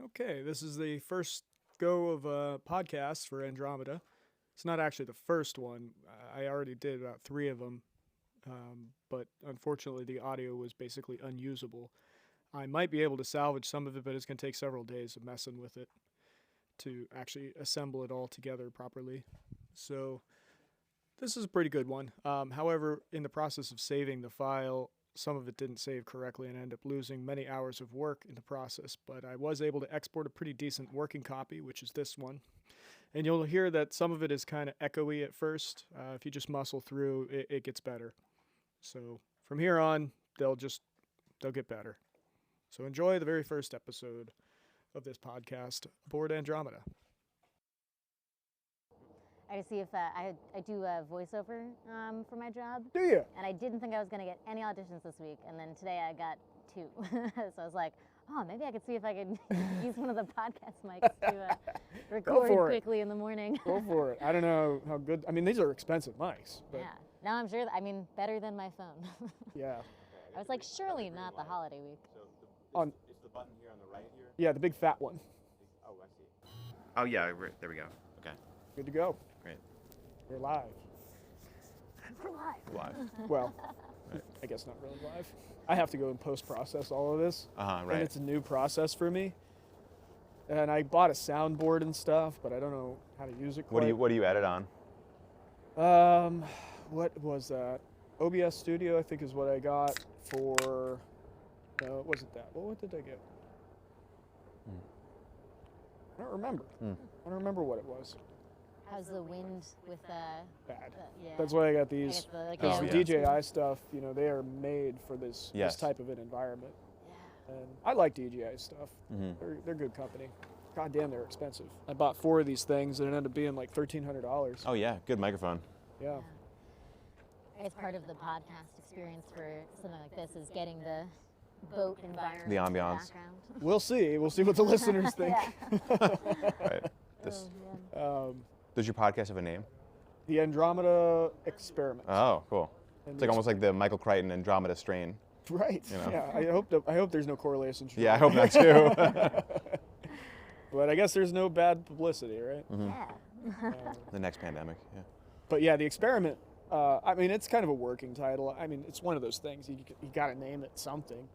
Okay, this is the first go of a podcast for Andromeda. It's not actually the first one. I already did about 3 of them, but unfortunately the audio was basically unusable. I might be able to salvage some of it, but it's going to take several days of messing with it to actually assemble it all together properly. So this is a pretty good one. However, in the process of saving the file, some of it didn't save correctly and I ended up losing many hours of work in the process, but I was able to export a pretty decent working copy, which is this one. And you'll hear that some of it is kind of echoey at first. If you just muscle through, it gets better. So from here on, they'll get better. So enjoy the very first episode of this podcast aboard Andromeda. I see if I do a voiceover for my job. Do you? And I didn't think I was going to get any auditions this week. And then today I got 2. So I was like, oh, maybe I could see if I could use one of the podcast mics to record quickly in the morning. Go for it. I don't know how good. I mean, these are expensive mics. But yeah. Now I'm sure, better than my phone. Yeah. I was like, surely not the holiday week. So is the button here on the right here? Yeah, the big fat one. Oh, I see. Oh, yeah, there we go. Okay. Good to go. Great. We're live. We're live. Live. Well, I guess not really live. I have to go and post-process all of this. Right. And it's a new process for me. And I bought a soundboard and stuff, but I don't know how to use it quite. What do you edit on? What was that? OBS Studio, I think, is what I got for. No, it wasn't that. What did I get? I don't remember. I don't remember what it was. How's the wind with Bad. yeah. That's why I got these. Because the yeah. DJI stuff, they are made for this type of an environment. Yeah. And I like DJI stuff. They're good company. God damn, they're expensive. I bought 4 of these things and it ended up being like $1,300. Oh yeah, good microphone. Yeah. It's part of the podcast experience for something like this is getting the boat environment. The ambiance. In the background. We'll see what the listeners think. Right. Does your podcast have a name? The Andromeda Experiment. Oh, cool. It's like almost like the Michael Crichton Andromeda strain. Right. Yeah. I hope there's no correlation. Yeah, I hope not too. But I guess there's no bad publicity, right? Yeah. The next pandemic. Yeah. But yeah, the experiment. It's kind of a working title. It's one of those things you got to name it something.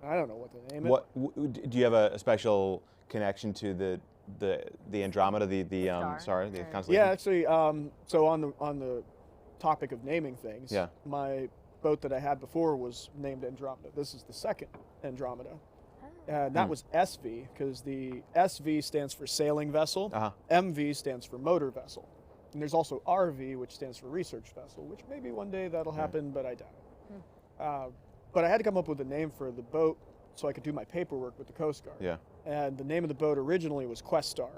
I don't know what to name it. Do you have a special connection to the Andromeda, the constellation? Yeah, actually. So on the topic of naming things, my boat that I had before was named Andromeda. This is the second Andromeda. That was SV because the SV stands for sailing vessel. MV stands for motor vessel. And there's also RV, which stands for research vessel, which maybe one day that'll happen, but I doubt it. But I had to come up with a name for the boat so I could do my paperwork with the Coast Guard. Yeah. And the name of the boat originally was Questar,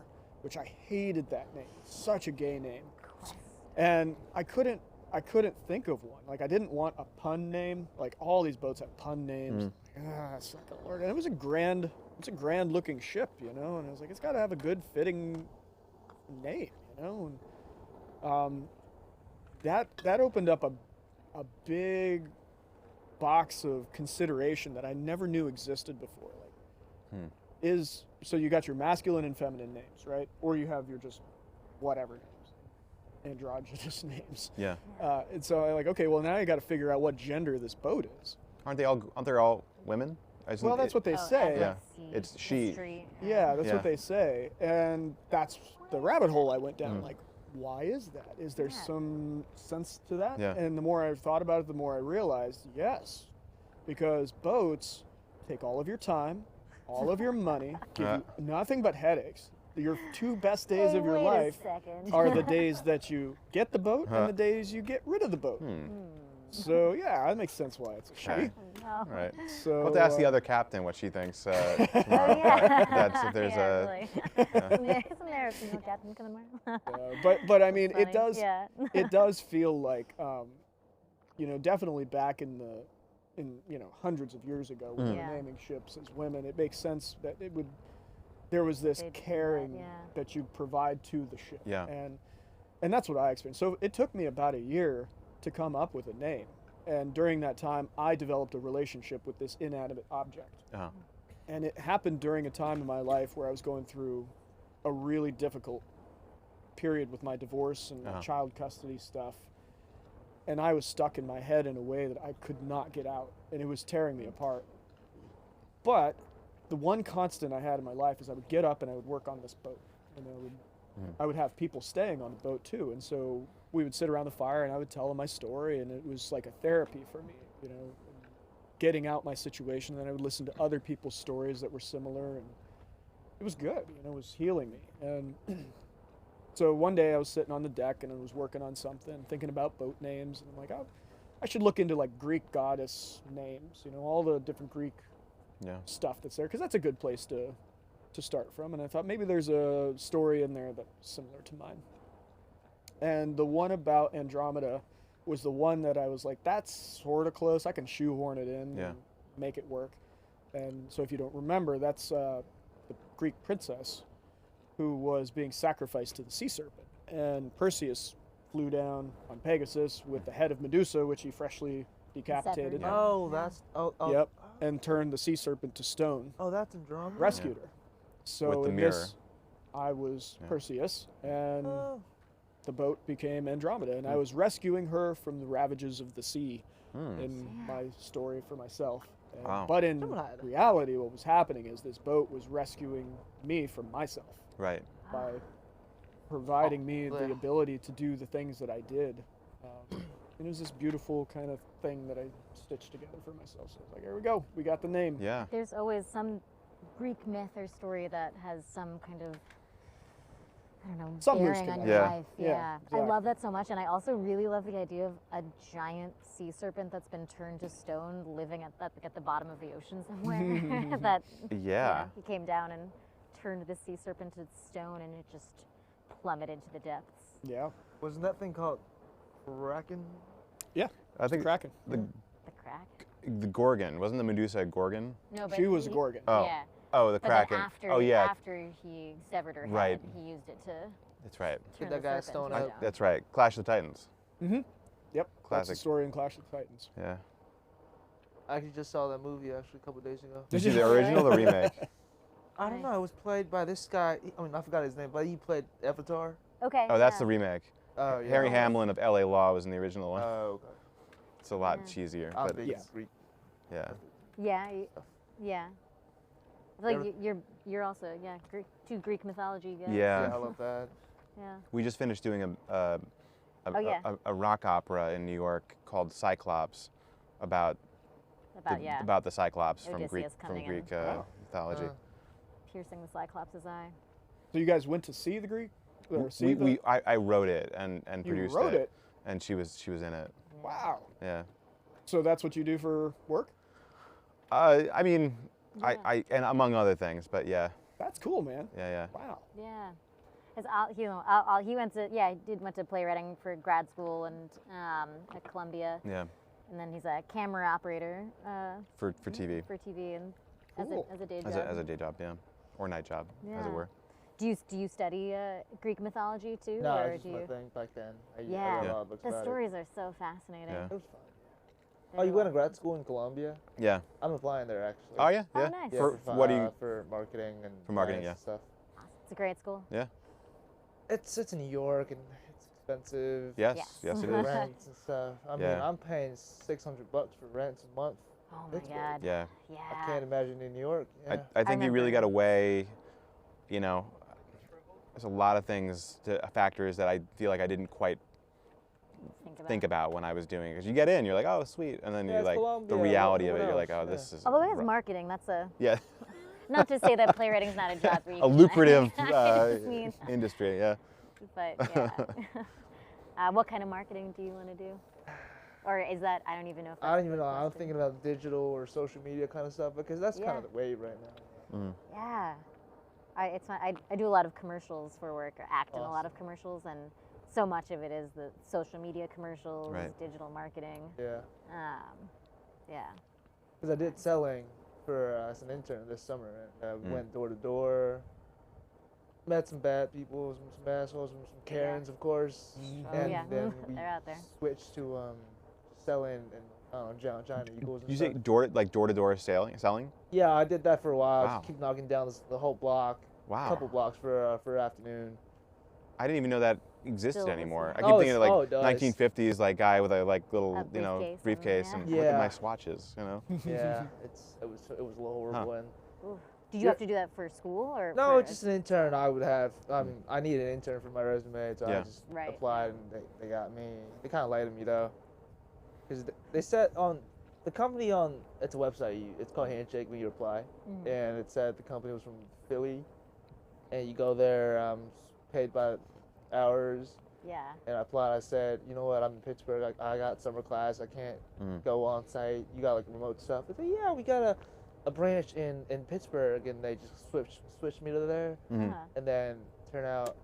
which I hated that name. Such a gay name. And I couldn't think of one. Like, I didn't want a pun name. Like, all these boats have pun names. It's like a Lord. And it was a grand looking ship, And I was like, it's got to have a good fitting name, And that opened up a big box of consideration that I never knew existed before. So you got your masculine and feminine names, right? Or you have your just whatever names, androgynous names. Yeah. And so I okay, well now you got to figure out what gender this boat is. Aren't they all women? Well, that's what they say. Yeah. It's she. Yeah, that's what they say, and that's the rabbit hole I went down. Like, why is that? Is there some sense to that? Yeah. And the more I thought about it, the more I realized, yes, because boats take all of your time, all of your money, give you nothing but headaches. Your 2 best days of your life are the days that you get the boat and the days you get rid of the boat. So yeah, that makes sense why it's a she. Okay. All right. So We'll have to ask the other captain what she thinks. Tomorrow. That's if there's Isn't there a female captain coming tomorrow? but it does feel like definitely back in hundreds of years ago when we were naming ships as women, it makes sense that there was this caring that you provide to the ship. Yeah. And that's what I experienced. So it took me about a year to come up with a name. And during that time, I developed a relationship with this inanimate object. And it happened during a time in my life where I was going through a really difficult period with my divorce and my child custody stuff. And I was stuck in my head in a way that I could not get out, and it was tearing me apart. But the one constant I had in my life is I would get up and I would work on this boat, and I would have people staying on the boat too. And so we would sit around the fire and I would tell them my story, and it was like a therapy for me, you know, getting out my situation. And then I would listen to other people's stories that were similar, and it was good, you know, it was healing me. And so one day I was sitting on the deck and I was working on something, thinking about boat names, and I'm like, oh, I should look into like Greek goddess names, you know, all the different Greek stuff that's there, because that's a good place to start from. And I thought maybe there's a story in there that's similar to mine. And the one about Andromeda was the one that I was like, that's sort of close. I can shoehorn it in and make it work. And so if you don't remember, that's the Greek princess who was being sacrificed to the sea serpent. And Perseus flew down on Pegasus with the head of Medusa, which he freshly decapitated. Oh, that's... Yep, and turned the sea serpent to stone. Oh, that's Andromeda? Rescued her. So with the in mirror. this, I was Perseus, and the boat became Andromeda, and I was rescuing her from the ravages of the sea in my story for myself. And, but in reality, what was happening is this boat was rescuing me from myself. Right. By providing me the ability to do the things that I did. And it was this beautiful kind of thing that I stitched together for myself. So I was like, here we go, we got the name. Yeah. There's always some Greek myth or story that has some kind of, I don't know, some bearing on your life. Yeah. Exactly. I love that so much, and I also really love the idea of a giant sea serpent that's been turned to stone living at the bottom of the ocean somewhere. That he came down and turned the sea serpent to stone, and it just plummeted to the depths. Yeah. Wasn't that thing called Kraken? Yeah, I think Kraken. The crack? The Gorgon. Wasn't the Medusa a Gorgon? No, but she was a Gorgon. Oh. Yeah. Oh, the But Kraken. then after after he severed her head, Right. he used it to That's right. turn Get that the guy serpent stoned to out. stone. That's right. Clash of the Titans. Mm-hmm. Yep. That's Classic. the story in Clash of the Titans. Yeah. I actually just saw that movie a couple days ago. Did you see the original or the remake? I don't know. It was played by this guy. I mean, I forgot his name, but he played Avatar. Okay. Oh, that's the remake. Oh, yeah. Harry Hamlin of L.A. Law was in the original one. Oh, okay. It's a lot cheesier, I'm but big Greek. yeah. Yeah, yeah. I feel like you're also two Greek mythology guys. Yeah. I love that. Yeah. We just finished doing a rock opera in New York called Cyclops, about the Cyclops from Greek Odysseus coming in. mythology. Piercing the Cyclops' eye. So you guys went to see the Greek? Or see I wrote it and produced wrote it, and she was in it. Wow. Yeah. So that's what you do for work? I mean, I and among other things, but yeah. That's cool, man. Yeah. Wow. Yeah. He went to playwriting for grad school and at Columbia. Yeah. And then he's a camera operator. For TV. For TV and Cool. as a day job. As a day job, yeah, or night job, as it were. Do you study Greek mythology too? No, or it was do just my you? thing back then. I read Yeah. a lot of books The about stories are so fascinating. Yeah. It was fun. Oh, you went to grad school in Columbia? Yeah. I'm applying there actually. Oh yeah. Oh, Yeah. nice. Yeah, For what do you? for marketing and For marketing, finance and stuff. It's a great school. Yeah. It's in New York and it's expensive. Yes. Yes. Yes, it For is. rents and stuff. I mean, Yeah. I'm paying $600 for rents a month. Oh my Pittsburgh. God. Yeah. Yeah. I can't imagine in New York. Yeah. I think you really remember- got to weigh, you know, there's a lot of factors that I feel like I didn't quite think about when I was doing it. Because you get in, you're like, oh, sweet. And then Yeah, you're it's like, Columbia, the reality of what it, you're like, else? oh, Yeah. this is. Although it is marketing, that's a Yeah. not to say that playwriting's not a job where you A can, lucrative I just mean, industry, yeah. but yeah. What kind of marketing do you want to do? Or is that, I don't even know if I that's don't even a know. I'm question. thinking about digital or social media kind of stuff because that's kind of the wave right now. Yeah. It's fun. I do a lot of commercials for work, or act in a lot of commercials, and so much of it is the social media commercials, digital marketing. Yeah. Yeah. Because I did selling for as an intern this summer. And went door to door, met some bad people, some assholes, some Karens, of course. Oh And yeah, then we they're out there. switched to selling and I don't know, giant eagles and You stuff. say door-to-door selling? Yeah, I did that for a while. Wow. Just keep knocking down the whole block. Wow. Couple blocks for afternoon. I didn't even know that existed Still anymore. I exists. keep thinking of like it does. 1950s like guy with a like little briefcase briefcase and, and yeah. look at Yeah. my swatches, Yeah, it was a little horrible. And Ooh. Did you have to do that for school or? no, for just an intern I would have. I needed an intern for my resume, so Yeah. I just Right, applied and they got me. They kind of lied to me though, because they said on the company on it's a website. It's called Handshake when you apply, and it said the company was from Philly, and you go there, paid by hours. Yeah. And I applied. I said, you know what? I'm in Pittsburgh. I got summer class. I can't go on site. You got like remote stuff. They said, yeah, we got a branch in Pittsburgh, and they just switched me to there. And then turn out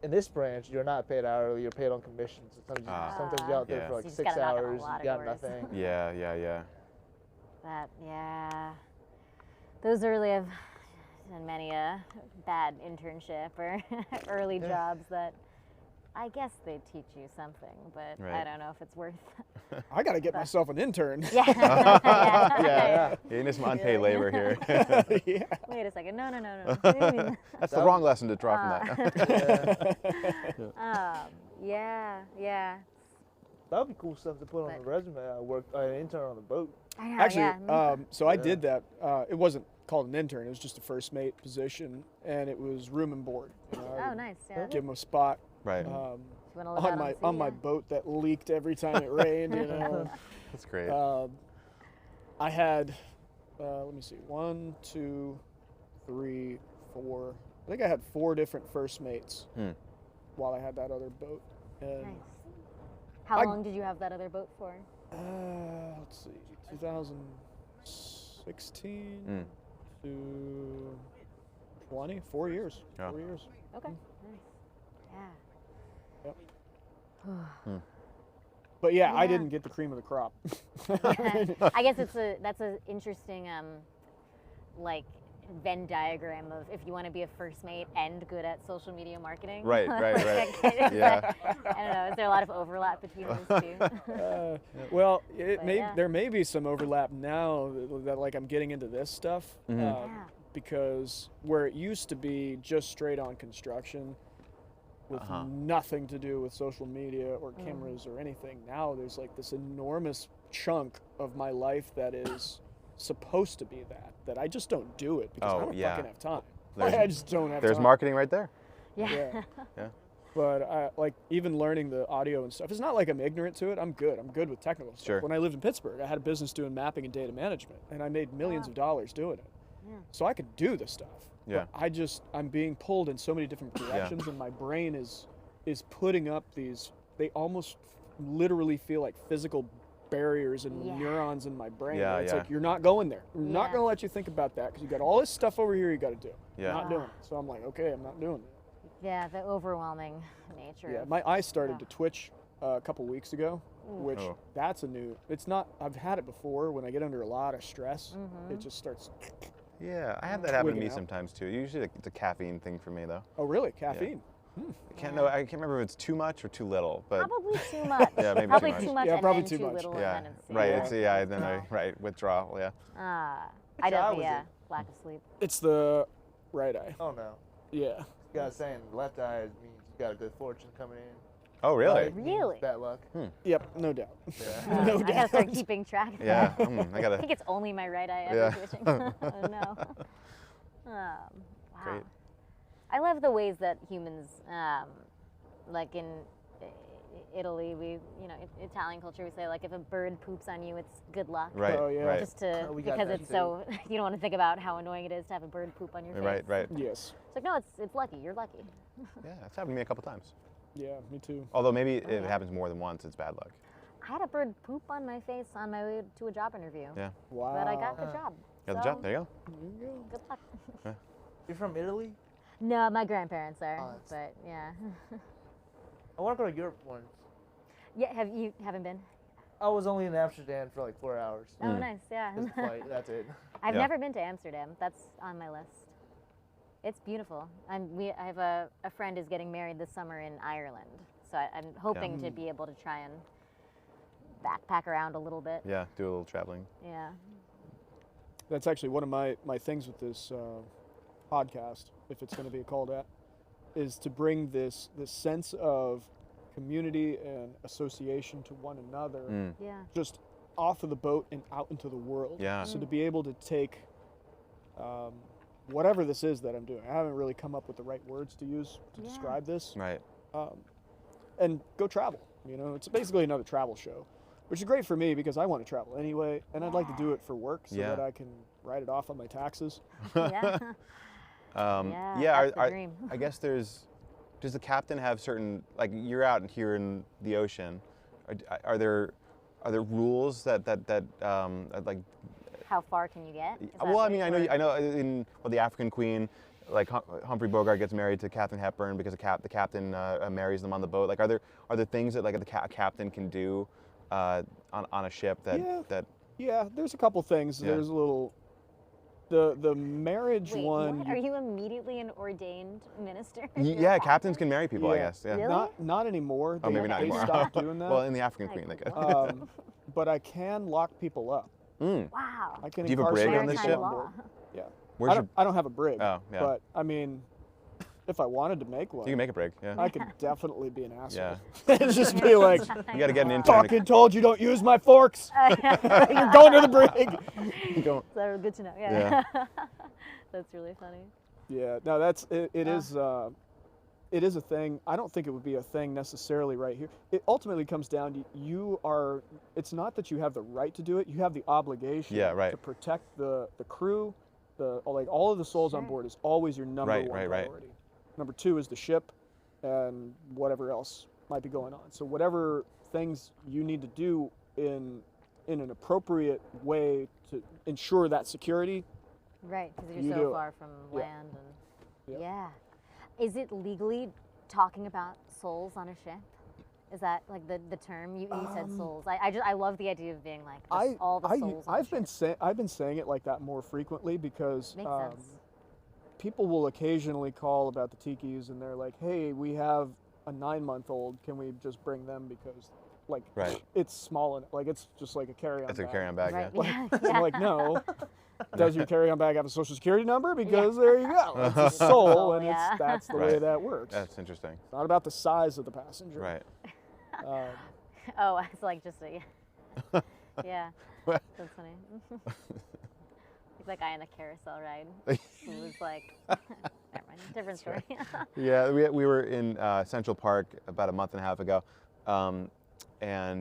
in this branch you're not paid hourly. You're paid on commission. So sometimes you're out there for like So you just 6 gotta knock on a hours. lot of You got doors. nothing. Yeah. Yeah. Those early have done many a bad internship or early jobs that I guess they teach you something, but I don't know if it's worth. I got to get myself an intern. Yeah. Yeah. You need some unpaid labor here. Yeah. Wait a second. No. That's the wrong lesson to draw from that. Yeah. That would be cool stuff to put on the resume. I worked an intern on the boat. I know, Actually, so I did that. It wasn't called an intern. It was just a first mate position, and it was room and board. I would nice. Yeah. give them a spot. Right. You wanna live out On the my sea, boat that leaked every time it rained. That's great. I had, let me see, 1, 2, 3, 4. I think I had 4 different first mates while I had that other boat. And Nice. How long did you have that other boat for? let's see, 2016 to 20, 4 years. Yeah. 4 years. Okay. Nice. Yeah. Yep. But yeah, I didn't get the cream of the crop. I guess that's an interesting like Venn diagram of if you want to be a first mate and good at social media marketing. Right. Yeah. I don't know. Is there a lot of overlap between those two? Well, yeah. there may be some overlap now that like I'm getting into this stuff because where it used to be just straight on construction with nothing to do with social media or cameras or anything. Now there's like this enormous chunk of my life that is supposed to be that I just don't do it because I don't fucking have time. I just don't have time. There's marketing right there. Yeah. But like even learning the audio and stuff, it's not like I'm ignorant to it. I'm good with technical stuff. Sure. When I lived in Pittsburgh, I had a business doing mapping and data management, and I made millions of dollars doing it. So I could do this stuff. Yeah. But I'm being pulled in so many different directions, and my brain is putting up these. They almost literally feel like physical barriers and neurons in my brain. Yeah, It's yeah. like you're not going there. I'm not going to let you think about that because you got all this stuff over here you got to do. Yeah. Not doing it. So I'm like, okay, I'm not doing it. Yeah, the overwhelming nature. Yeah, of- my eyes started to twitch a couple weeks ago, which Oh. that's a new. It's not. I've had it before. When I get under a lot of stress, it just starts. Yeah, I have that happen to me Wigging out. sometimes too. Usually it's a caffeine thing for me though. Oh, really? Caffeine? I can't remember if it's too much or too little, but Probably too much. Yeah, maybe too probably much. too much Yeah, and probably then too too much. little yeah, and then it's right. yeah. It's then withdrawal. Yeah. I eye don't. was Yeah, it? lack of sleep. It's the right eye. Oh no. Yeah. You guys saying left eye means you got a good fortune coming in. Oh really? Right means Really? Bad luck. Yep. No doubt. Yeah. No I gotta doubt. start keeping track of Yeah. that. I I gotta. think it's only my right eye Yeah. ever twitching. Oh no. Wow. Great. I love the ways that humans, like in Italy, Italian culture, we say like if a bird poops on you, it's good luck. Right. Oh, yeah. Right. Just to We got because that it's too. so you don't want to think about how annoying it is to have a bird poop on your face. Right. Yes. It's like no, it's lucky. You're lucky. Yeah, that's happened to me a couple times. Yeah. Me too. Although maybe if it happens more than once, it's bad luck. I had a bird poop on my face on my way to a job interview, Yeah. Wow. but I got the job. Got the so, job. There you go. Good luck. You're from Italy? No, my grandparents are, Oh, but yeah. I want to go to Europe once. Yeah, haven't been? I was only in Amsterdam for like 4 hours. Oh, nice, yeah. Just a flight, that's it. I've Yeah. never been to Amsterdam. That's on my list. It's beautiful. I have a friend who's getting married this summer in Ireland, so I'm hoping to be able to try and backpack around a little bit. Yeah, do a little traveling. Yeah. That's actually one of my things with this podcast, if it's going to be called that, is to bring this sense of community and association to one another, Yeah. just off of the boat and out into the world. Yeah. So to be able to take whatever this is that I'm doing, I haven't really come up with the right words to use to describe this, Right. and go travel. You know, it's basically another travel show, which is great for me because I want to travel anyway, and I'd like to do it for work so that I can write it off on my taxes. Yeah. That's the dream. I guess does the captain have certain, like, you're out here in the ocean, are there rules that like, How far can you get? Is that well, I it, mean, I know in the African Queen, like Humphrey Bogart gets married to Catherine Hepburn because the captain marries them on the boat. Like, are there things that, like, the captain can do on a ship that Yeah, there's a couple things. Yeah. There's a little the marriage Wait, one. what? Are you immediately an ordained minister? yeah, captains can marry people, I Yeah. guess. Yeah. Really? Not anymore. Oh, maybe not they anymore. stopped doing that. Well, in the African Queen, I guess. But I can lock people up. Wow. I can Do you have a brig incarcerate on this people ship? on board. Yeah. Where's I don't have a brig. Oh, yeah. But I mean, if I wanted to make one, you can make a brig, yeah. I could definitely be an asshole. Yeah. It's just be like, You got to get an intern. fucking told you don't use my forks. You're going to the brig. Don't. So good to know. Yeah. That's really funny. Yeah, no, that's it. It is a thing. I don't think it would be a thing necessarily right here. It ultimately comes down to you are. It's not that you have the right to do it. You have the obligation. Yeah, right. To protect the crew, like all of the souls on board is always your number one priority. Number two is the ship, and whatever else might be going on. So whatever things you need to do in an appropriate way to ensure that security. Right, because You you're do so it. far from Yeah. land and Yeah. Is it legally talking about souls on a ship? Is that like the term you said souls? I love the idea of being like all the souls. on the ship. I've been saying it like that more frequently because Makes sense. people will occasionally call about the tikis and they're like, hey, we have a 9-month-old. Can we just bring them because, like, it's small and like it's just like a carry-on. It's a bag. carry-on bag, Right. yeah. I'm like, no. Does your carry-on bag have a social security number? Because there you go. It's a soul, and that's the way that works. That's interesting. It's not about the size of the passenger. Right. Oh, it's like just a yeah. That's funny. Like that guy in the carousel ride. He was like, never mind, different story. Yeah, we were in Central Park about a month and a half ago, and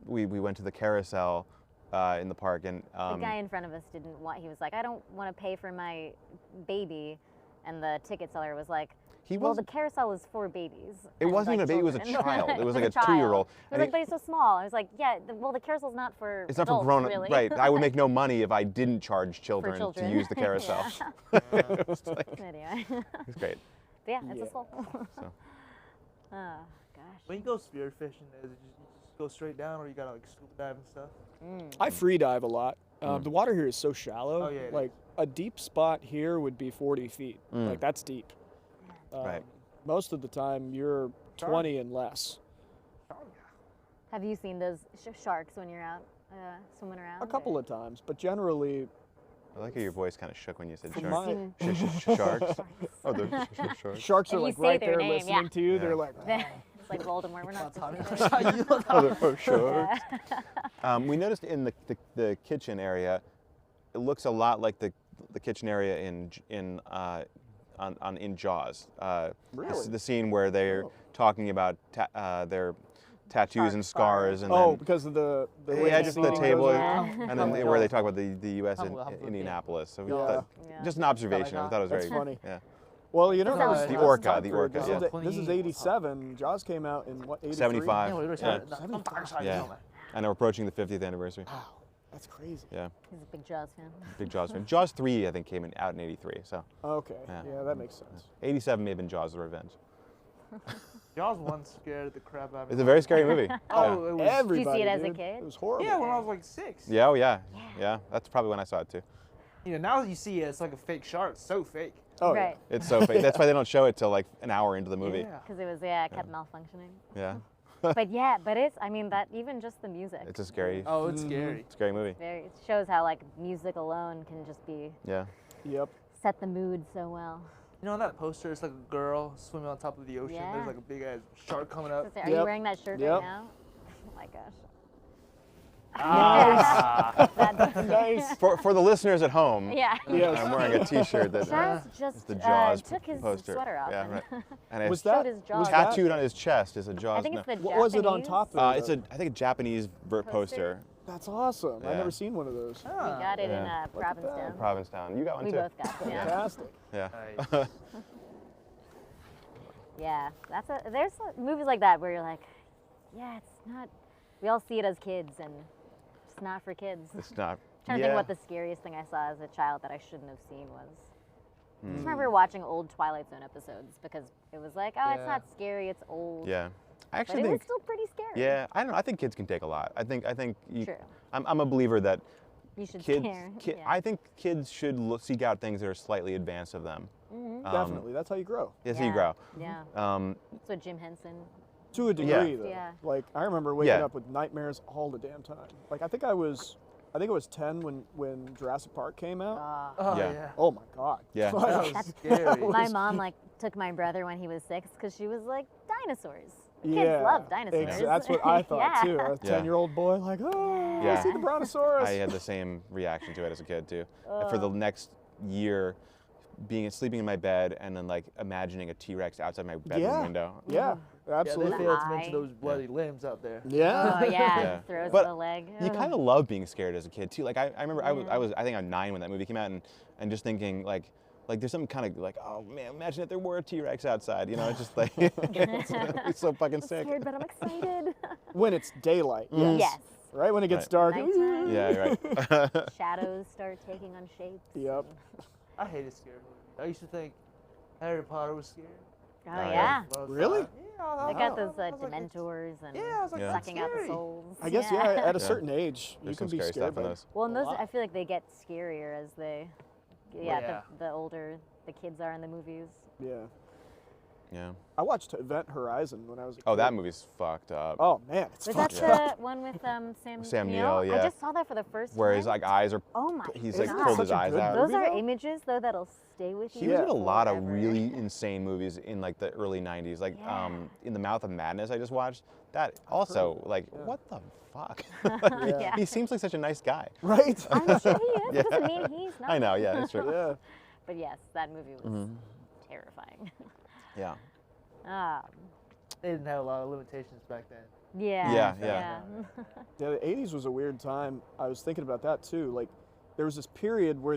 we went to the carousel in the park, and The guy in front of us didn't want. He was like, I don't want to pay for my baby, and the ticket seller was like, well, the carousel is for babies. It and, wasn't like, even a baby; it was a children." child. It was like a child. 2-year-old. He was like, but he's so small. I was like, yeah, well, the carousel's not for It's not adults, for grown really. right? I would make no money if I didn't charge children, to children. use the carousel. Yeah. It was like, Anyway. it's great. But yeah, it's a soul. So. Oh, gosh. When you go spearfishing, is it just, you just go straight down, or you gotta like scuba dive and stuff? I free dive a lot. The water here is so shallow. Oh, yeah, it like a deep spot here would be 40 feet. Like that's deep. Right. Most of the time you're 20 and less. Have you seen those sharks when you're out swimming around? A couple of times, but generally I like how your voice kind of shook when you said For sharks. my- Sharks. Oh, they're sharks. sharks are If you like say right their there name, listening yeah. to you. Yeah. They're like, It's like Voldemort. We're not. Oh, sharks. We noticed in the kitchen area, it looks a lot like the kitchen area in Jaws. Really? The scene where they're talking about their tattoos and scars, and oh, then because of the yeah, just the seating table, goes Yeah. around. and then where they talk about the U.S. in Yeah. Indianapolis. So we Yeah. thought, Yeah. just an observation. I thought it was That's very funny. Yeah. Well, you know, Sounds this- The orca, This, yeah. this is 87. Jaws came out in what, 83? 75. Yeah, we were Yeah. yeah. And we're approaching the 50th anniversary. Wow, that's crazy. Yeah, He's a big Jaws fan. big Jaws fan. Jaws 3, I think, came out in 83. So Okay, Yeah. yeah, that makes sense. 87 may have been Jaws: The Revenge. Jaws 1 scared the crap out of me. It's a very scary movie. Oh, it was. Everybody, as a dude. kid? It was horrible. Yeah, when I was like 6. Yeah, oh yeah, yeah. That's probably when I saw it too. You know, now you see it, it's like a fake shark. It's so fake. Oh, Right. It's so fake. That's why they don't show it till like an hour into the movie. Yeah. Because it was, it kept malfunctioning. Yeah. But yeah, but it's, I mean, that even just the music. It's a scary, Oh, it's scary. scary movie. It shows how like music alone can just be Yeah. Yep. set the mood so well. You know, on that poster, it's like a girl swimming on top of the ocean. Yeah. There's like a big ass shark coming up. Are you Yep. wearing that shirt Yep. right now? Oh my gosh. Nice. For the listeners at home, Yeah. Yes. I'm wearing a T-shirt that Chaz just the Jaws took his poster. sweater off. Yeah, and right. And it's Was that his jaws. was that- tattooed on his chest is a Jaws. I think it's the What was it on Japanese. top of it? It's I think a Japanese poster. That's awesome. Yeah. I've never seen one of those. We got it in Yeah. Provincetown. Provincetown. You got one We too. both got it. Yeah. Fantastic. Yeah. Nice. Yeah. There's movies like that where you're like, yeah, it's not. We all see it as kids, and it's not for kids. It's not. I'm trying to yeah. think what the scariest thing I saw as a child that I shouldn't have seen was. I Hmm. just remember watching old Twilight Zone episodes because it was like, oh, it's Yeah. not scary, it's old. Yeah. I But actually it was think. still pretty scary. Yeah. I don't know. I think kids can take a lot. I think you. True. I'm a believer that You should kids. care. Yeah. I think kids should seek out things that are slightly advanced of them. Definitely. That's how you grow. That's yeah. how you grow. Yeah. That's what Jim Henson. To a degree, Yeah. though. Yeah. Like I remember waking Yeah. up with nightmares all the damn time. Like I think it was 10 when Jurassic Park came out. Oh, Yeah. yeah. Oh my god. Yeah. Like, That was scary. My mom like took my brother when he was 6 because she was like dinosaurs. Kids yeah, love dinosaurs. That's what I thought Yeah. too. A Yeah. 10-year-old boy like, oh, Yeah. I see the brontosaurus. I had the same reaction to it as a kid too. And for the next year, sleeping in my bed and then like imagining a T-Rex outside my bedroom Yeah. window. Yeah, Yeah, absolutely. they failed to Eye. mention those bloody limbs out there. Yeah. Oh yeah, Yeah. throws But the leg. You kind of love being scared as a kid too. Like I remember I Yeah. was I think I'm 9 when that movie came out and just thinking like there's something kind of like, oh man, imagine if there were a T-Rex outside. You know, it's just like it's so fucking I'm sick. scared, but I'm excited. When it's daylight. Yes. Yes. Right when it gets Right. dark. Nighttime. Yeah, you're right. Shadows start taking on shapes. Yep. I hated scary movies. I used to think Harry Potter was scary. Oh, yeah. yeah. When I was Really? five. Yeah. They got those I was like, Dementors and Yeah, I was like, Yeah. that's sucking out the scary. souls. I guess yeah. At a Yeah. certain age, you There's can some be scary scared stuff in by those. Well, and a those lot. I feel like they get scarier as they, Yeah. the older the kids are in the movies. Yeah. Yeah. I watched Event Horizon when I was a Oh, kid. that movie's fucked up. Oh man, it's Was that fucked the up. one with Sam Sam Neill? Neill, I yeah. just saw that for the first Where time. his like eyes are. Oh my He's Isn't like that pulled such his a eyes good out. Those movie, are though? images though that'll stay with you. He was in a lot of forever. really insane movies in like the early '90s, like Yeah. In the Mouth of Madness. I just watched that. Also, like, what the fuck? Yeah. He seems like such a nice guy. Right? I'm sure he is. Yeah. It doesn't mean he's not. I know. Yeah, that's true. yeah. But yes, that movie was Mm-hmm. terrifying. Yeah. They didn't have a lot of limitations back then. Yeah. Yeah, yeah. Yeah, the 80s was a weird time. I was thinking about that too. Like, there was this period where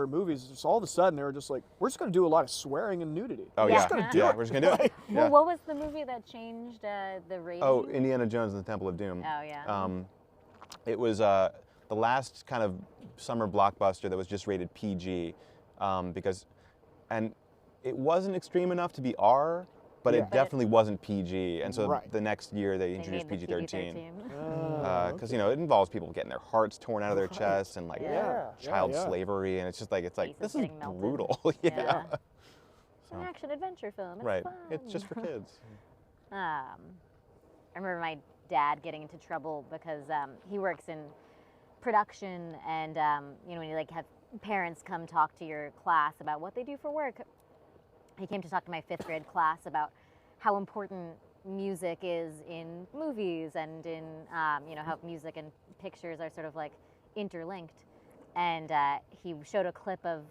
movies, just all of a sudden, they were just like, we're just going to do a lot of swearing and nudity. Oh Yeah. yeah. Just gonna do yeah, it. we're just gonna do it. Well, Yeah. what was the movie that changed the rating? Oh, Indiana Jones and the Temple of Doom. Oh, yeah. It was the last kind of summer blockbuster that was just rated PG, and it wasn't extreme enough to be R, but Yeah. it definitely wasn't PG. And so Right. the next year they They introduced made the PG-13 Oh, because you know it involves people getting their hearts torn out of their chests and like Yeah. child Yeah. slavery, and it's just like Faces this is getting melted. brutal. Yeah. yeah. It's an action adventure film. It's Right. fun. It's just for kids. I remember my dad getting into trouble because he works in production, and you know, when you like have parents come talk to your class about what they do for work. He came to talk to my 5th grade class about how important music is in movies and in you know, how music and pictures are sort of like interlinked. And he showed a clip of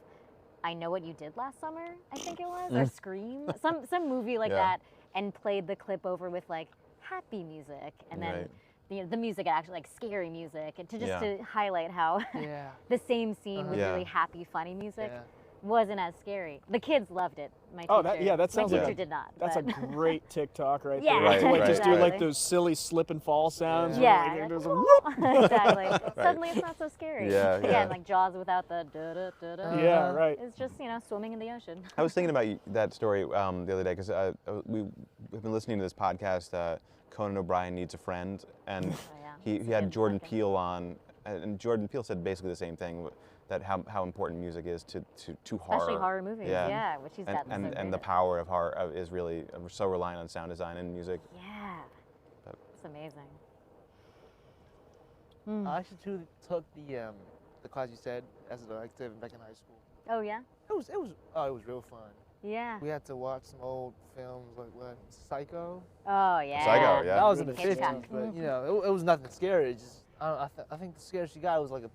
I Know What You Did Last Summer, I think it was, or Scream, some movie like Yeah. that, and played the clip over with like happy music, and then Right. you know, the music actually like scary music, and Yeah. to highlight how Yeah. the same scene with Yeah. really happy, funny music Yeah. wasn't as scary. The kids loved it. My Oh, teacher, that sounds my like teacher did not. That's a but- great TikTok right Yeah, there. Right, Like right, just do like exactly. those silly slip and fall sounds. Yeah. Like, there's a whoop. Exactly. Suddenly it's not so scary. Yeah, yeah. Again, like Jaws without the da da da da. Yeah, right. It's just, you know, swimming in the ocean. I was thinking about that story the other day because we've been listening to this podcast, Conan O'Brien Needs a Friend, and yeah. he It's had good Jordan talking. Peele on, and Jordan Peele said basically the same thing, that how important music is to horror. Especially horror movies. Yeah. Yeah, which he's gotten so and great the at. power of horror is really so reliant on sound design and music. Yeah, That's amazing. I actually took the class you said as an elective back in high school. Oh yeah. It was real fun. Yeah. We had to watch some old films like what Psycho. Oh yeah. Psycho, yeah. That was in the Hitchcock. 50s, but you know it was nothing scary. It just I think the scariest she got was like a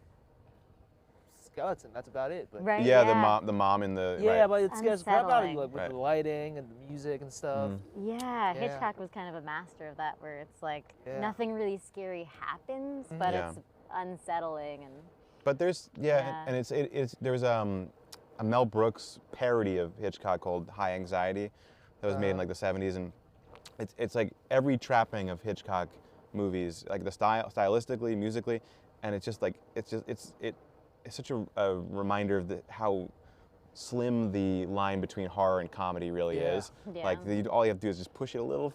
skeleton. That's about it. But Right. Yeah, the mom in the yeah, right. but it scares the crap out of you, like with Right. the lighting and the music and stuff. Yeah, Yeah. Hitchcock was kind of a master of that, where it's like Yeah. nothing really scary happens, but Yeah. it's unsettling and. But there's Yeah. and it's there's a Mel Brooks parody of Hitchcock called High Anxiety that was made in like the 70s, and it's like every trapping of Hitchcock movies, like the stylistically, musically, and it's just like it's such a reminder of how slim the line between horror and comedy really Yeah. is. Yeah. Like all you have to do is just push it a little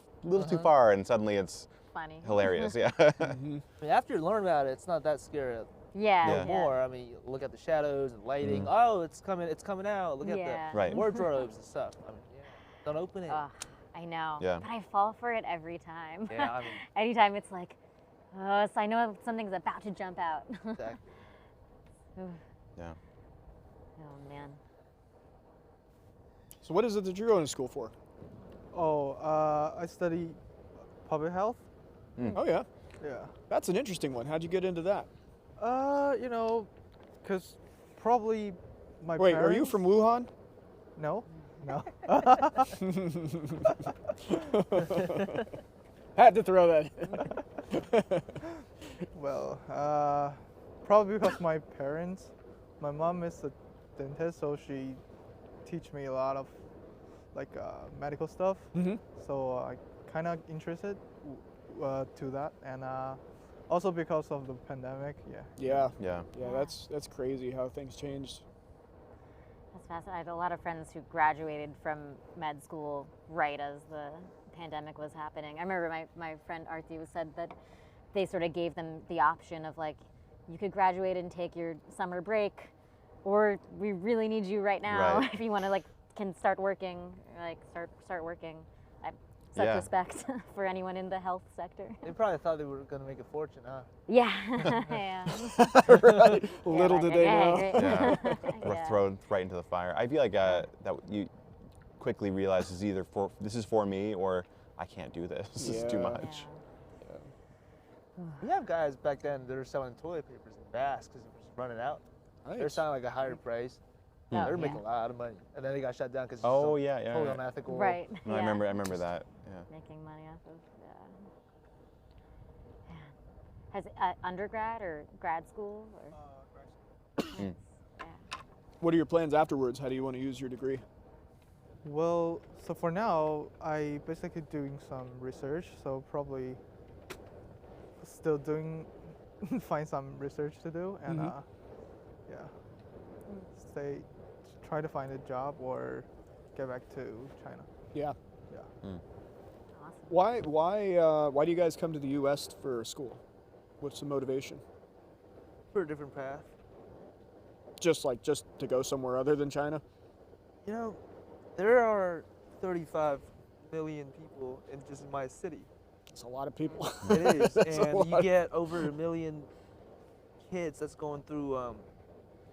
too far, and suddenly it's Funny. hilarious. Yeah. I mean, after you learn about it, it's not that scary Yeah. Yeah. Yeah. more. I mean, you look at the shadows and lighting. Oh, it's coming out. Look Yeah. at the Right. wardrobes and stuff. I mean, yeah. Don't open it. Ugh, I know. Yeah. But I fall for it every time. Yeah, I mean, Anytime it's like, oh, so I know something's about to jump out. exactly. Yeah. Oh man. So what is it that you're going to school for? Oh, I study public health. Oh yeah, Yeah. that's an interesting one. How'd you get into that? You know, cause probably my Wait, parents. are you from Wuhan? No, no. Had to throw that in. Well, probably because my parents. My mom is a dentist, so she teach me a lot of like medical stuff. Mhm. So I kind of interested to that, and also because of the pandemic. Yeah. Yeah, Yeah. yeah, that's crazy how things changed. That's fascinating. I had a lot of friends who graduated from med school right as the pandemic was happening. I remember my friend Arti said that they sort of gave them the option of like, you could graduate and take your summer break, or we really need you right now Right. if you want to like can start working, like start working. I such Yeah. respect for anyone in the health sector. They probably thought they were gonna make a fortune, huh? Yeah, yeah. Right. Little like, did they know. okay, Yeah. great. We're Yeah. thrown right into the fire. I feel like that you quickly realize is either this is for me or I can't do this. This is too Yeah. much. We have guys back then that were selling toilet papers in Bass because it was running out. They're Nice. selling like a higher price. Oh, They're making yeah. a lot of money, and then they got shut down because Oh yeah, yeah. totally yeah. unethical. Right. No, yeah. I remember that. Yeah. Making money off of, yeah. Has undergrad or grad school? Or? Nice. Yeah. What are your plans afterwards? How do you want to use your degree? Well, so for now, I basically doing some research. So probably still doing, find some research to do, and yeah, try to find a job or get back to China. Yeah. Awesome. Why do you guys come to the U.S. for school? What's the motivation? For a different path. Just to go somewhere other than China? You know, there are 35 million people in my city. It's a lot of people. It is, That's a and you lot. get over 1 million kids that's going through.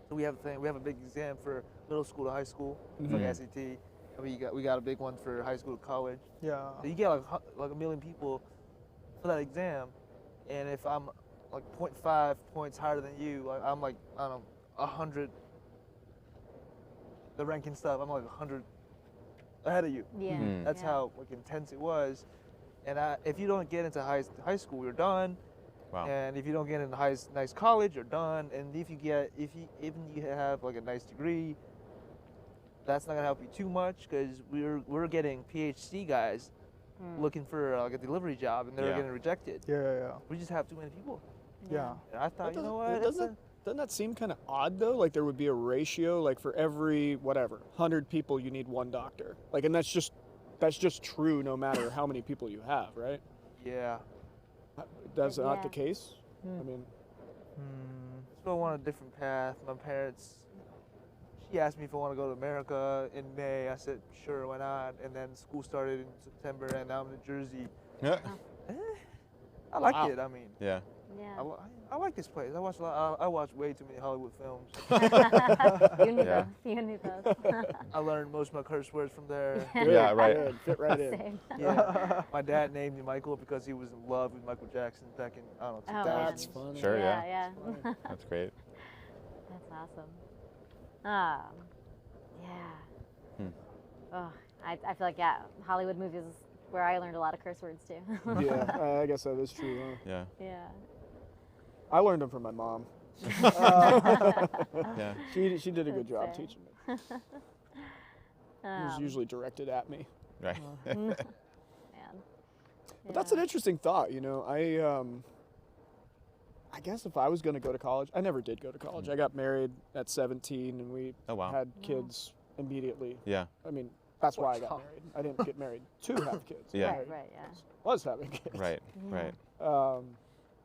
So we have a big exam for middle school to high school, it's like SAT, and we got a big one for high school to college. Yeah. So you get like 1 million people for that exam, and if I'm like 0.5 points higher than you, like I'm like I don't know 100. The ranking stuff, I'm like 100 ahead of you. Yeah. That's yeah. how like intense it was. And if you don't get into high school, you're done. Wow. And if you don't get into nice college, you're done. And if you have like a nice degree, that's not gonna help you too much because we're getting PhD guys looking for like a delivery job and they're Yeah. getting rejected. Yeah. We just have too many people. Yeah. And I thought, you know what? Doesn't that seem kind of odd though? Like there would be a ratio, like for every 100 people, you need one doctor. Like, and that's just true no matter how many people you have, right? Yeah. That's not Yeah. the case. I mean, So I want a different path. My parents, she asked me if I want to go to America in May. I said, sure, why not? And then school started in September, and now I'm in New Jersey. Yeah. I liked Wow. it. I mean, Yeah. Yeah. I like this place. I watch a lot. I watch way too many Hollywood films. You knew Yeah. those. You knew those. I learned most of my curse words from there. Yeah, right. Good, fit right in. Same. Yeah. My dad named me Michael because he was in love with Michael Jackson back in, I don't know, Oh, 2000. man. That's funny. Sure, Yeah. yeah. Yeah. That's great. That's awesome. Yeah. Hmm. Oh, I feel like, yeah, Hollywood movies is where I learned a lot of curse words too. Yeah, I guess that is true. Huh? Yeah. Yeah. I learned them from my mom. Yeah. She did a good That's job fair. teaching me. It was usually directed at me. Right. Man. But that's an interesting thought, you know. I guess if I was going to go to college, I never did go to college. I got married at 17 and we Oh, wow. had kids immediately. Yeah. I mean, that's why I got married. I didn't get married to have kids. Yeah. Right, yeah. I was having kids. Right. Right.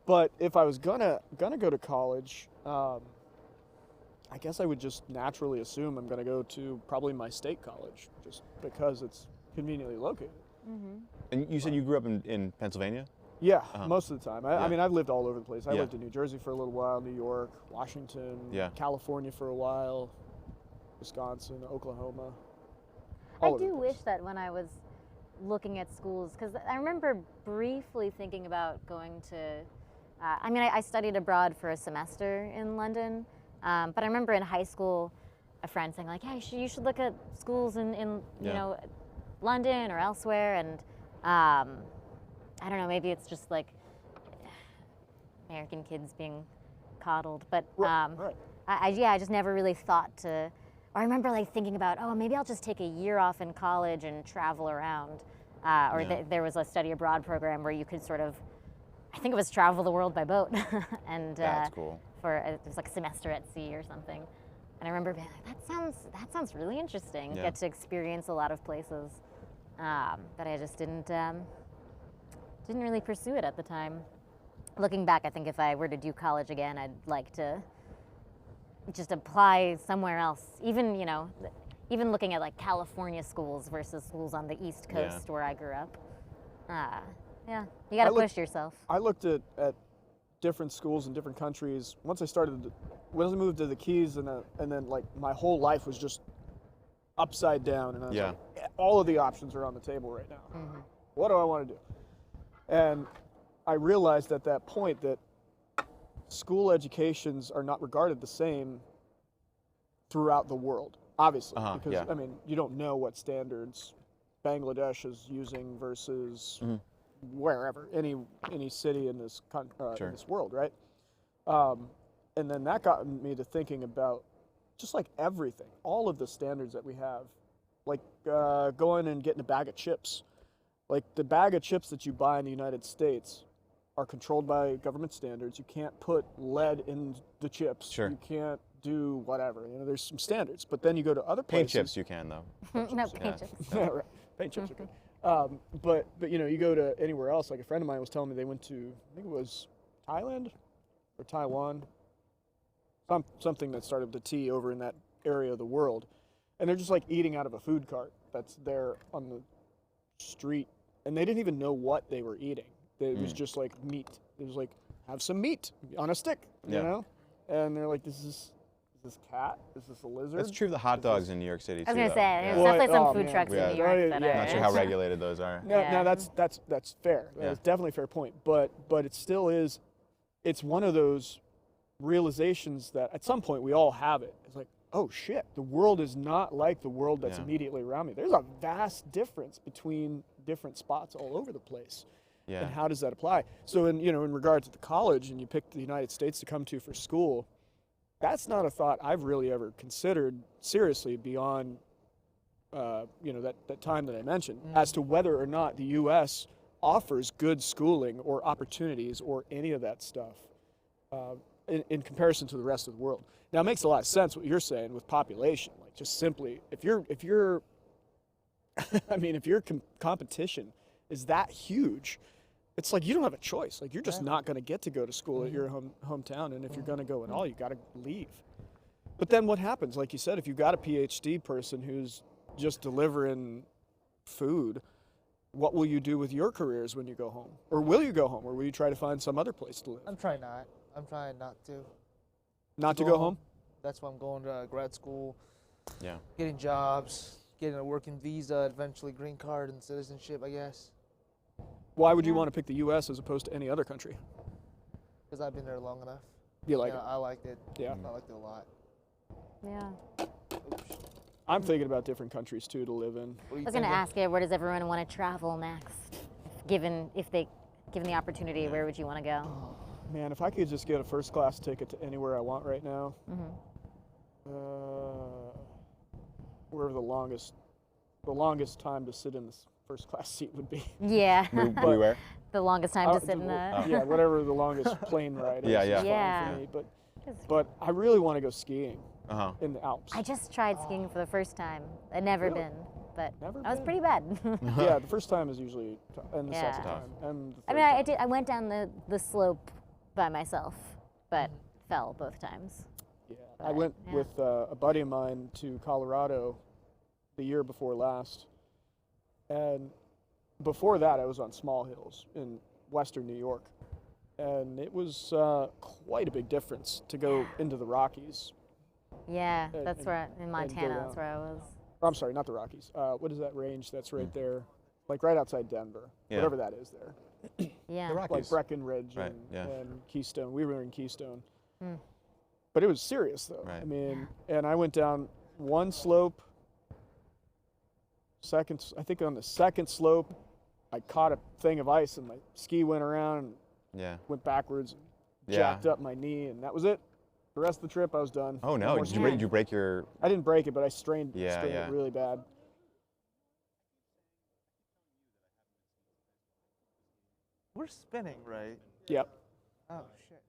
But if I was gonna go to college, I guess I would just naturally assume I'm gonna go to probably my state college, just because it's conveniently located. And you said you grew up in Pennsylvania? Yeah, Uh-huh. most of the time. Yeah. I mean, I've lived all over the place. I Yeah. lived in New Jersey for a little while, New York, Washington, Yeah. California for a while, Wisconsin, Oklahoma. I all over the do place. wish that when I was looking at schools, because I remember briefly thinking about going to, I mean, I studied abroad for a semester in London, but I remember in high school, a friend saying like, hey, you should look at schools in you Yeah. know, London or elsewhere, and I don't know, maybe it's just like American kids being coddled, but Right. I just never really thought to. Or I remember like thinking about, oh, maybe I'll just take a year off in college and travel around. Or Yeah. there was a study abroad program where you could sort of, I think it was travel the world by boat, and That's cool. it was like a semester at sea or something. And I remember being like, that sounds really interesting. Yeah. Get to experience a lot of places, but I just didn't really pursue it at the time. Looking back, I think if I were to do college again, I'd like to just apply somewhere else. Even, you know, even looking at like California schools versus schools on the East Coast Yeah. where I grew up. Yeah, you gotta I looked- push yourself. I looked at different schools in different countries. Once I moved to the Keys, and then like my whole life was just upside down, and I was Yeah. like, all of the options are on the table right now. What do I want to do? And I realized at that point that school educations are not regarded the same throughout the world, obviously, because yeah. I mean, you don't know what standards Bangladesh is using versus wherever, any city in this Sure. in this world, right? And then that got me to thinking about just like everything, all of the standards that we have, like going and getting a bag of chips. Like the bag of chips that you buy in the United States are controlled by government standards. You can't put lead in the chips. Sure. You can't do whatever. You know, there's some standards. But then you go to other Paint places. chips you can though. No, paint chips. Yeah, right. Paint chips are good. But you know, you go to anywhere else. Like a friend of mine was telling me they went to, I think it was Thailand or Taiwan, something that started with a T over in that area of the world, and they're just like eating out of a food cart that's there on the street, and they didn't even know what they were eating. It was just like meat. It was like, have some meat on a stick, you Yeah. know? And they're like, is this cat? Is this a lizard? That's true of the hot dogs in New York City too. I was gonna though. say, Yeah. there's Well, definitely some oh, food man. trucks Yeah. in New York Oh, that yeah. are. Not sure how regulated those are. No, Yeah. that's fair. Yeah. That's definitely a fair point. But it still is. It's one of those realizations that at some point we all have it. It's like, oh shit, the world is not like the world that's Yeah. immediately around me. There's a vast difference between different spots all over the place. Yeah. And how does that apply? So in regard to the college, and you pick the United States to come to for school, that's not a thought I've really ever considered seriously beyond that time that I mentioned, as to whether or not the U.S. offers good schooling or opportunities or any of that stuff in comparison to the rest of the world. Now, it makes a lot of sense what you're saying with population. Like, just simply, if you're I mean, if your competition is that huge, it's like you don't have a choice. Like, you're just not going to get to go to school at your hometown, and if you're going to go at all, you got to leave. But then what happens? Like you said, if you've got a PhD person who's just delivering food, what will you do with your careers when you go home? Or will you go home? Or will you try to find some other place to live? I'm trying not. I'm trying not to. Not to go home? That's why I'm going to grad school. Yeah. Getting jobs, getting a working visa, eventually green card and citizenship, I guess. Why would you want to pick the U.S. as opposed to any other country? Because I've been there long enough. You like it? I liked it. Yeah. I liked it a lot. Yeah. I'm thinking about different countries too to live in. I was going to ask you, where does everyone want to travel next? Given the opportunity, where would you want to go? Man, if I could just get a first class ticket to anywhere I want right now, wherever the longest time to sit in this first class seat would be. Yeah. Where? The longest time to sit in that. Yeah, whatever the longest plane ride is. Yeah, yeah. Is Yeah. fine for me. But I really want to go skiing in the Alps. I just tried skiing for the first time. I'd never Really? been, but Never that was been? pretty bad. Yeah, the first time is usually and the Yeah. second Tough. time and the I third mean, I time. I went down the slope by myself, but fell both times. Yeah, I But, went yeah. with a buddy of mine to Colorado the year before last, and before that I was on Small Hills in western New York, and it was quite a big difference to go into the Rockies. Yeah, And- that's and- where in go Montana. That's down. where I was. I'm sorry, not the Rockies. What is that range that's right there, like right outside Denver, Yeah. whatever that is there, Yeah. The like Rockies. Breckenridge Right, and, yeah. and Keystone. We were in Keystone, Mm. but it was serious though. Right. I mean, and I went down one slope. I think on the second slope, I caught a thing of ice and my ski went around and Yeah. went backwards and Yeah. jacked up my knee, and that was it. The rest of the trip, I was done. Oh no! more Did you, skiing. did you break your? I didn't break it, but I strained Yeah, yeah. it really bad. We're spinning, right? Yep. Oh, shit.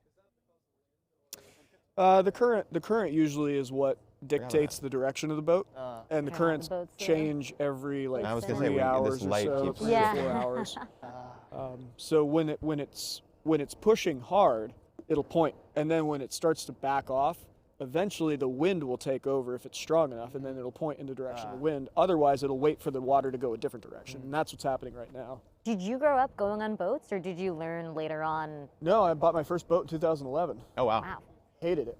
The current usually is what dictates the direction of the boat, and the Yeah, the currents boats, change every like I was gonna 3 say, this hours or light so, keeps- 3 Yeah. to 4 hours. So when it's pushing hard, it'll point, and then when it starts to back off, eventually the wind will take over if it's strong enough, and then it'll point in the direction of the wind. Otherwise, it'll wait for the water to go a different direction, and that's what's happening right now. Did you grow up going on boats, or did you learn later on? No, I bought my first boat in 2011. Oh wow! Wow. Hated it.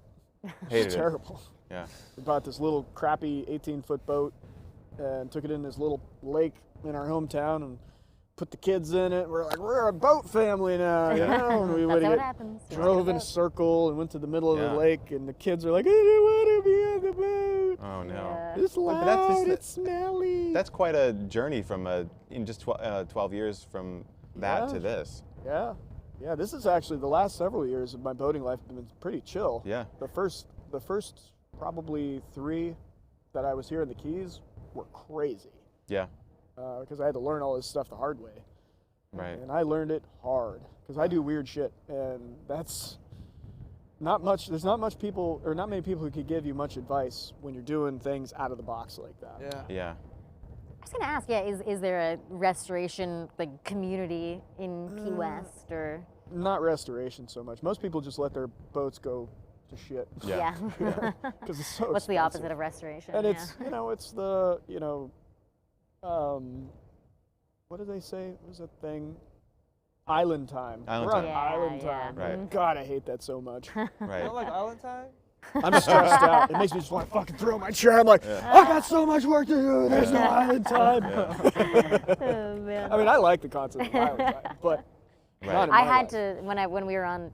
Hated It's it. terrible. Yeah. We bought this little crappy 18-foot boat and took it in this little lake in our hometown and put the kids in it. We're like, we're a boat family now, you know? And we That's would how it get- happens. You drove take a in a boat. circle and went to the middle of Yeah. the lake, and the kids are like, I don't want to be on the boat. Oh no! Yeah. It's but loud, that's just it's smelly. That's quite a journey from in just 12 years from that Yeah. to this. Yeah. Yeah, this is actually the last several years of my boating life have been pretty chill. Yeah. The first probably 3 that I was here in the Keys were crazy. Yeah. Because I had to learn all this stuff the hard way. Right. And I learned it hard because I do weird shit, and that's not much. There's not many people who could give you much advice when you're doing things out of the box like that. Yeah. Yeah. I was gonna ask, yeah, is there a restoration like community in Key West or? Not restoration so much. Most people just let their boats go to shit Yeah. because it's so What's the expensive. opposite of restoration? And yeah. it's it's the what do they say? What was that thing? Island time. Island We're on time. island Yeah, time. Right. God, I hate that so much. You Right. don't like Island Time? I'm stressed out. It makes me just want to fucking throw my chair. I'm like, I got so much work to do. There's no island time. Oh, man. I mean, I like the concept of island time, but Right. not in I my had life. to when we were on.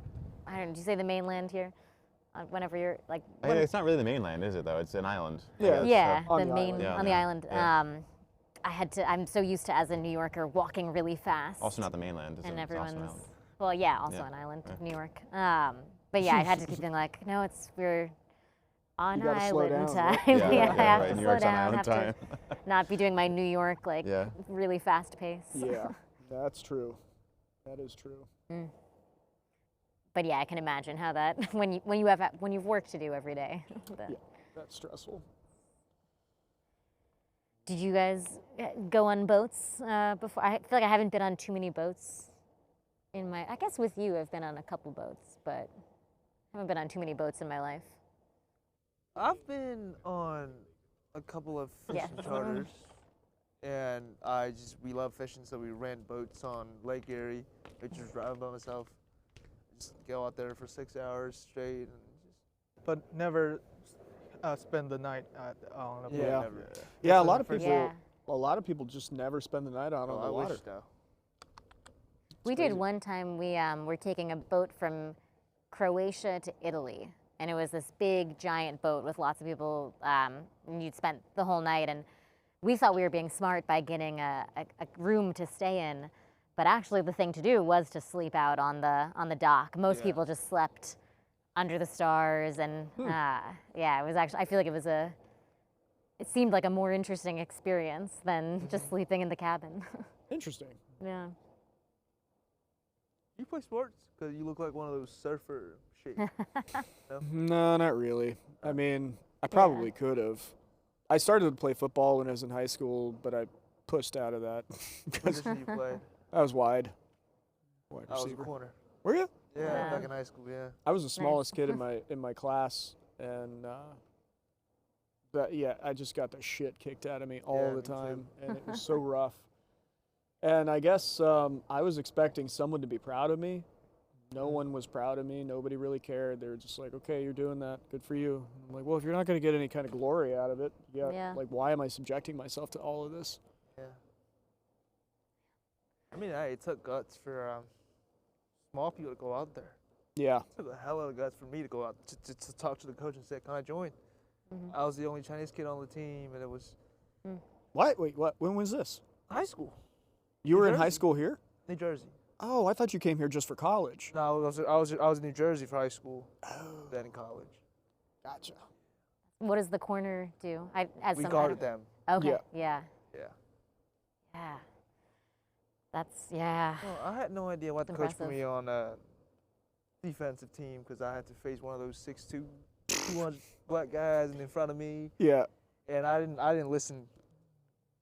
I don't know. Did you say the mainland here? Whenever you're like. I mean, it's not really the mainland, is it? Though it's an island. I Yeah. guess, Yeah, so- On the the main island. Yeah, on the yeah, island. yeah. I had to. I'm so used to as a New Yorker walking really fast. Also not the mainland. It's and also an everyone's island. well, yeah, also Yeah. an island, Yeah. New York. But yeah, I had to keep being like, no, we're on You gotta slow island down, time. right? Yeah, I yeah, have right. to New slow York's on down. island Have to not be doing my New York like Yeah. really fast pace. Yeah, that's true. That is true. But yeah, I can imagine how that when you've work to do every day. Yeah, that's stressful. Did you guys go on boats before? I feel like I haven't been on too many boats in my. I guess with you, I've been on a couple boats, but I haven't been on too many boats in my life. I've been on a couple of Yeah. fishing charters and we love fishing, so we rent boats on Lake Erie. I just drive by myself, just go out there for 6 hours straight, and But never spend the night on a boat. Yeah. never. Yeah, a This lot is of the first- people. Yeah. A lot of people just never spend the night out on Oh, the I water. wish though. We crazy. did one time. We were taking a boat from Croatia to Italy, and it was this big, giant boat with lots of people. And you'd spent the whole night, and we thought we were being smart by getting a room to stay in, but actually the thing to do was to sleep out on the dock. Most Yeah. people just slept under the stars, and yeah, it was actually. I feel like it seemed like a more interesting experience than just sleeping in the cabin. Interesting. Yeah. You play sports? Because you look like one of those surfer shit. No, not really. I mean, I probably could have. I started to play football when I was in high school, but I pushed out of that. because Position you played? I was wide I was a receiver. corner. Were you? Yeah, Yeah. back in high school, yeah. I was the smallest kid in my class, and I just got the shit kicked out of me all Yeah, the me too. time, and it was so rough. And I guess I was expecting someone to be proud of me. No one was proud of me. Nobody really cared. They were just like, "Okay, you're doing that. Good for you." I'm like, "Well, if you're not going to get any kind of glory out of it, Yeah. like, why am I subjecting myself to all of this?" Yeah. I mean, it took guts for small people to go out there. Yeah. It took a hell of guts for me to go out to talk to the coach and say, "Can I join?" Mhm. I was the only Chinese kid on the team, and it was What? Wait, what? When was this? high school, You New were in high Jersey. school here? New Jersey. Oh, I thought you came here just for college. No, I was in New Jersey for high school, Oh, then in college. gotcha. What does the corner do? As We some guarded kind them. of, Okay. Yeah. Yeah. Yeah. Yeah. That's yeah. Well, I had no idea what to coach for Impressive. me on a defensive team because I had to face one of those 6'2", 200 black guys in front of me, Yeah. and I didn't listen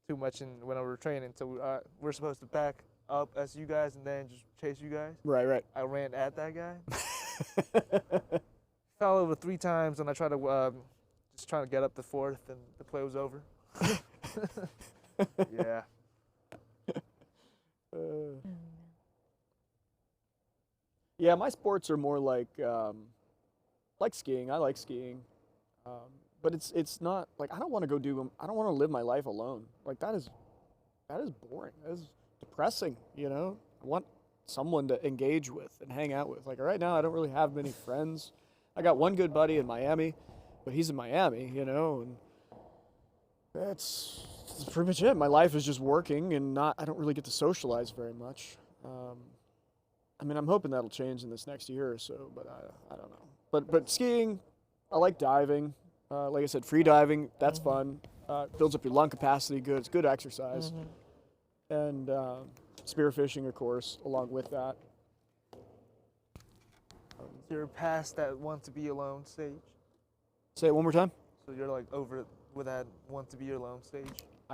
too much when we were training. So we're supposed to back up as you guys and then just chase you guys. Right. I ran at that guy, fell over 3 times, and I tried to just trying to get up the 4th, and the play was over. Yeah. Yeah, my sports are more like skiing. I like skiing, but it's not like I don't want to go do them. I don't want to live my life alone. Like that is boring. That is depressing. You know, I want someone to engage with and hang out with. Like right now, I don't really have many friends. I got one good buddy in Miami, but he's in Miami. You know, and that's pretty much it. My life is just working, and I don't really get to socialize very much. I mean, I'm hoping that'll change in this next year or so, but I don't know. But skiing, I like diving. Like I said, free diving, that's fun. Builds up your lung capacity, good. It's good exercise. And spearfishing, of course, along with that. So you're past that want to be alone stage. Say it one more time. So you're like over with that want to be alone stage.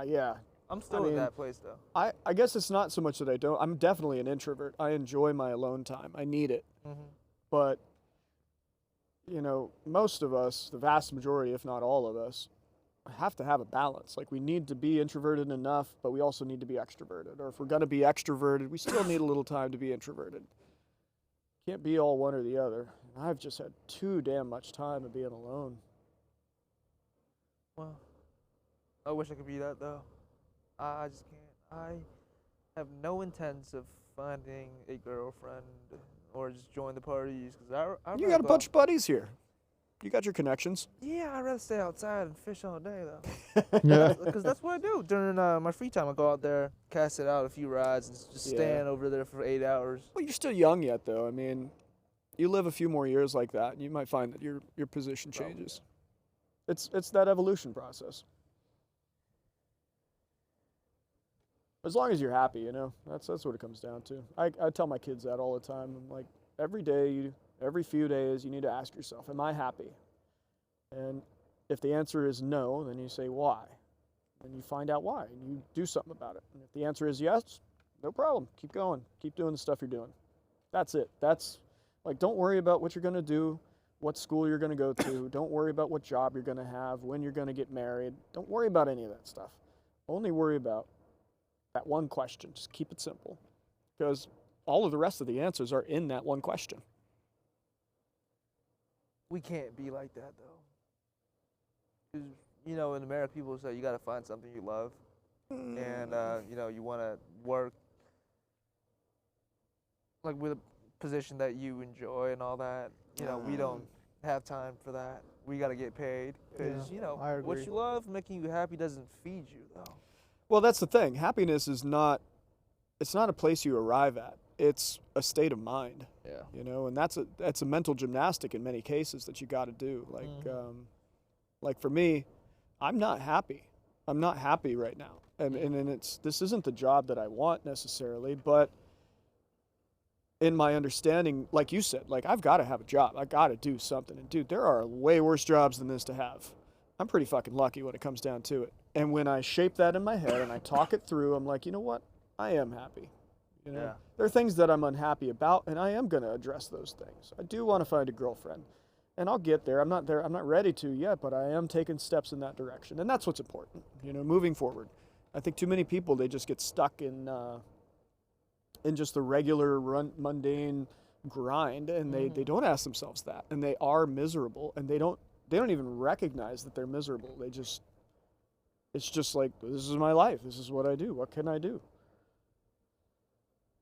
Yeah. I'm still mean, in that place though. I guess it's not so much that I don't. I'm definitely an introvert. I enjoy my alone time. I need it. But, you know, most of us, the vast majority, if not all of us, have to have a balance. Like we need to be introverted enough, but we also need to be extroverted. Or if we're going to be extroverted, we still need a little time to be introverted. Can't be all one or the other. And I've just had too damn much time of being alone. Well, I wish I could be that though. I just can't. I have no intents of finding a girlfriend or just join the parties because You got a bunch of buddies here. You got your connections. Yeah, I'd rather stay outside and fish all day though. Because that's what I do during my free time. I go out there, cast it out a few rods, and just stand over there for 8 hours. Well, you're still young yet, though. I mean, you live a few more years like that, and you might find that your position changes. It's that evolution process. As long as you're happy, you know, that's what it comes down to. I tell my kids that all the time. I'm like, every day, every few days, you need to ask yourself, am I happy? And if the answer is no, then you say why. And you find out why, and you do something about it. And if the answer is yes, no problem. Keep going. Keep doing the stuff you're doing. That's it. That's, like, don't worry about what you're going to do, what school you're going to go to. Don't worry about what job you're going to have, when you're going to get married. Don't worry about any of that stuff. Only worry about that one question. Just keep it simple, because all of the rest of the answers are in that one question. We can't be like that though, because you know, in America, people say you got to find something you love, and you know, you want to work like with a position that you enjoy and all that. You know, we don't have time for that. We got to get paid, because you know, what you love making you happy doesn't feed you though. Well, that's the thing. Happiness is not, it's not a place you arrive at. It's a state of mind. Yeah. You know, and that's a mental gymnastic in many cases that you got to do. Like for me, I'm not happy. I'm not happy right now. And this isn't the job that I want necessarily, but in my understanding, like you said, like I've got to have a job. I got to do something. And dude, there are way worse jobs than this to have. I'm pretty fucking lucky when it comes down to it. And when I shape that in my head and I talk it through, I'm like, you know what? I am happy. You know, there are things that I'm unhappy about, and I am going to address those things. I do want to find a girlfriend, and I'll get there. I'm not there. I'm not ready to yet, but I am taking steps in that direction, and that's what's important. You know, moving forward. I think too many people, they just get stuck in just the regular mundane grind, and they don't ask themselves that, and they are miserable, and they don't even recognize that they're miserable. It's just like, this is my life. This is what I do. What can I do?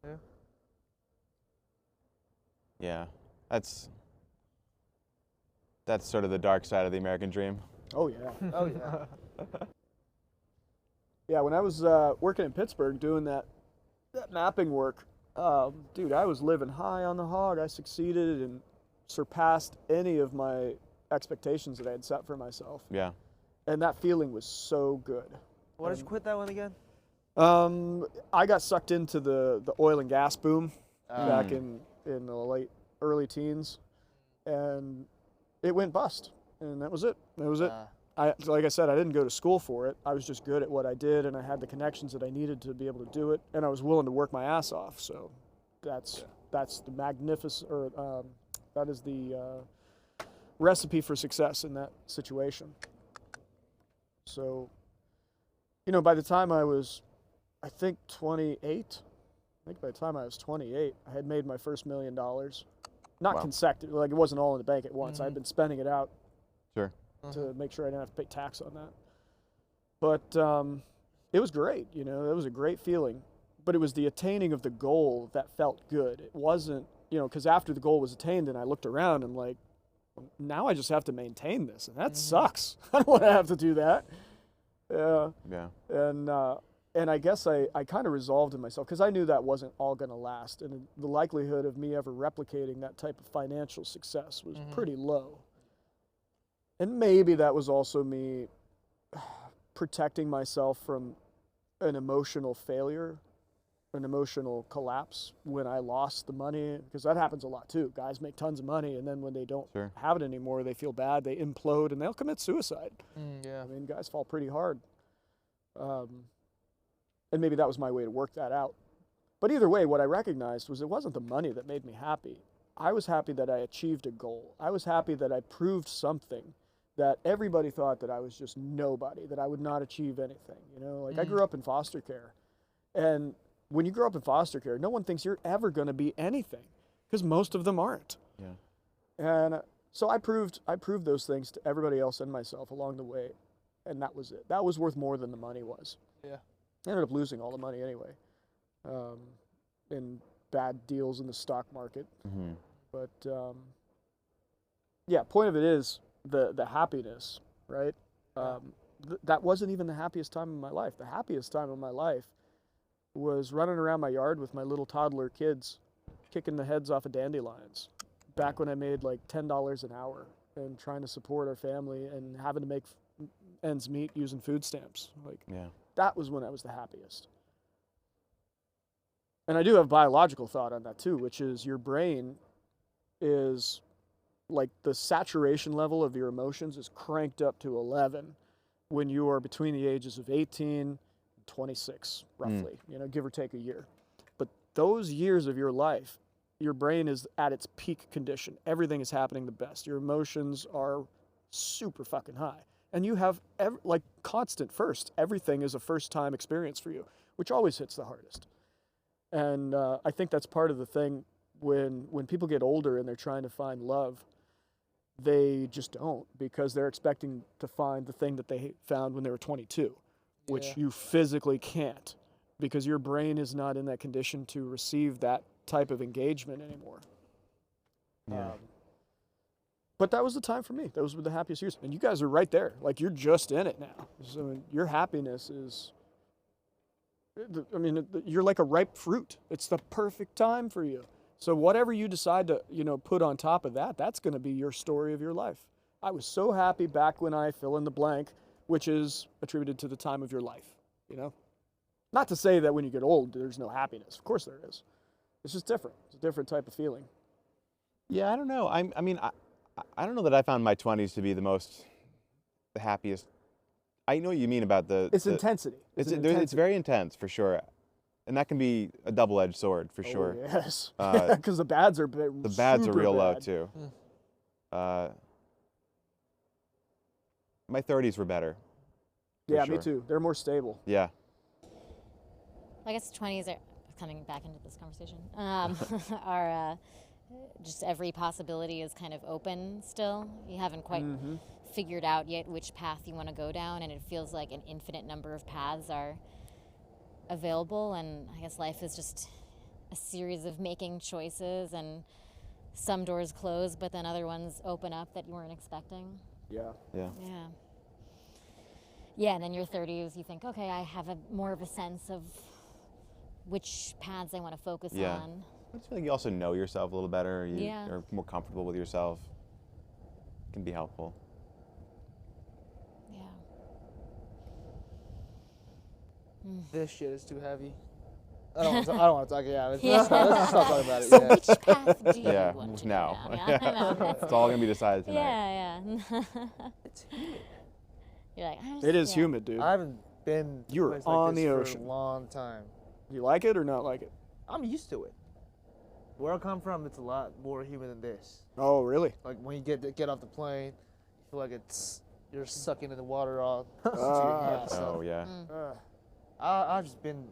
Yeah. Yeah, that's sort of the dark side of the American dream. Oh yeah. Oh yeah. Yeah, when I was working in Pittsburgh doing that mapping work, dude, I was living high on the hog. I succeeded and surpassed any of my expectations that I had set for myself. Yeah. And that feeling was so good. Why did you quit that one again? I got sucked into the oil and gas boom back in the early teens, and it went bust, and that was it. That was it. Like I said, I didn't go to school for it. I was just good at what I did, and I had the connections that I needed to be able to do it, and I was willing to work my ass off. So that's the magnificent, or that is the recipe for success in that situation. So, you know, by the time I was, I think 28, by the time I was 28, I had made my first $1 million. Not consecutive, like it wasn't all in the bank at once. I'd been spending it out to make sure I didn't have to pay tax on that. But it was great, you know, it was a great feeling. But it was the attaining of the goal that felt good. It wasn't, you know, because after the goal was attained and I looked around and like, now I just have to maintain this, and that sucks. I don't want to have to do that. Yeah. And I guess I kind of resolved in myself, because I knew that wasn't all going to last, and the likelihood of me ever replicating that type of financial success was pretty low. And maybe that was also me protecting myself from an emotional failure, an emotional collapse when I lost the money, because that happens a lot too. Guys make tons of money, and then when they don't have it anymore, they feel bad, they implode, and they'll commit suicide. Yeah. I mean, guys fall pretty hard. And maybe that was my way to work that out. But either way, what I recognized was it wasn't the money that made me happy. I was happy that I achieved a goal. I was happy that I proved something that everybody thought that I was just nobody, that I would not achieve anything. You know, like I grew up in foster care, and when you grow up in foster care, no one thinks you're ever going to be anything, because most of them aren't. Yeah. And so I proved those things to everybody else and myself along the way, and that was it. That was worth more than the money was. Yeah. I ended up losing all the money anyway, in bad deals in the stock market. But yeah, point of it is the happiness, right? That wasn't even the happiest time of my life. The happiest time of my life was running around my yard with my little toddler kids, kicking the heads off of dandelions, back when I made like $10 an hour and trying to support our family and having to make ends meet using food stamps. Like, that was when I was the happiest. And I do have biological thought on that too, which is your brain is like the saturation level of your emotions is cranked up to 11 when you are between the ages of 18 and 26, roughly, you know, give or take a year. But those years of your life, your brain is at its peak condition. Everything is happening the best. Your emotions are super fucking high. and you have like constant first. Everything is a first-time experience for you, which always hits the hardest. And I think that's part of the thing when people get older and they're trying to find love, they just don't, because they're expecting to find the thing that they found when they were 22, which you physically can't, because your brain is not in that condition to receive that type of engagement anymore. Yeah. But that was the time for me. Those were the happiest years. And you guys are right there. Like, you're just in it now. So your happiness is, I mean, you're like a ripe fruit. It's the perfect time for you. So whatever you decide to, put on top of that, that's going to be your story of your life. I was so happy back when I fill in the blank, which is attributed to the time of your life, Not to say that when you get old, there's no happiness. Of course there is. It's just different. It's a different type of feeling. Yeah, I don't know. I don't know that I found my 20s to be the happiest. I know what you mean about It's intensity. It's very intense, for sure. And that can be a double-edged sword, for sure. Yes. Because the bads are the bads are real low, too. My 30s were better. Yeah, sure. me too. They're more stable. Yeah. I guess 20s are coming back into this conversation. Are just every possibility is kind of open still. You haven't quite figured out yet which path you want to go down, and it feels like an infinite number of paths are available. And I guess life is just a series of making choices, and some doors close, but then other ones open up that you weren't expecting. Yeah. Yeah. Yeah. Yeah, and in your 30s, you think, okay, I have more of a sense of which paths I want to focus on. I just feel like you also know yourself a little better. Yeah. You're more comfortable with yourself. It can be helpful. Yeah. This shit is too heavy. I don't want to talk. Yeah, let's Yeah. let's stop talking about it. So Yeah. which path do you Yeah, want to now. go down? Yeah. It's all going to be decided tonight. Yeah. It's humid. You're like, It is humid, dude. I haven't been to You're a place like on this the for ocean. a long time. You like it or not like it? I'm used to it. Where I come from, it's a lot more humid than this. Oh, really? Like when you get off the plane, you feel like you're sucking in the water all. to your Ah. head, so. Oh, yeah. I've just been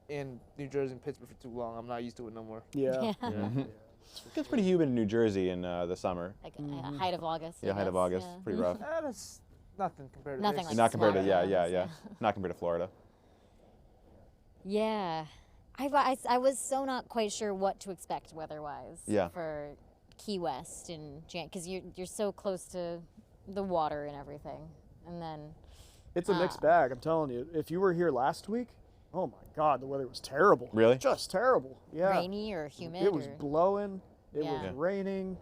in New Jersey and Pittsburgh for too long. I'm not used to it no more. Yeah. It gets pretty humid in New Jersey in the summer. Like height of August. I Yeah, height of guess, August. yeah. Pretty rough. That's nothing compared to Nothing this. like Not compared to, Florida. yeah. Not compared to Florida. Yeah. I was so not quite sure what to expect weather-wise for Key West and because you're so close to the water and everything, and then It's a mixed bag, I'm telling you. If you were here last week, oh my God, the weather was terrible. Really? Just terrible. Yeah. rainy or humid. It was blowing. It Yeah. was raining.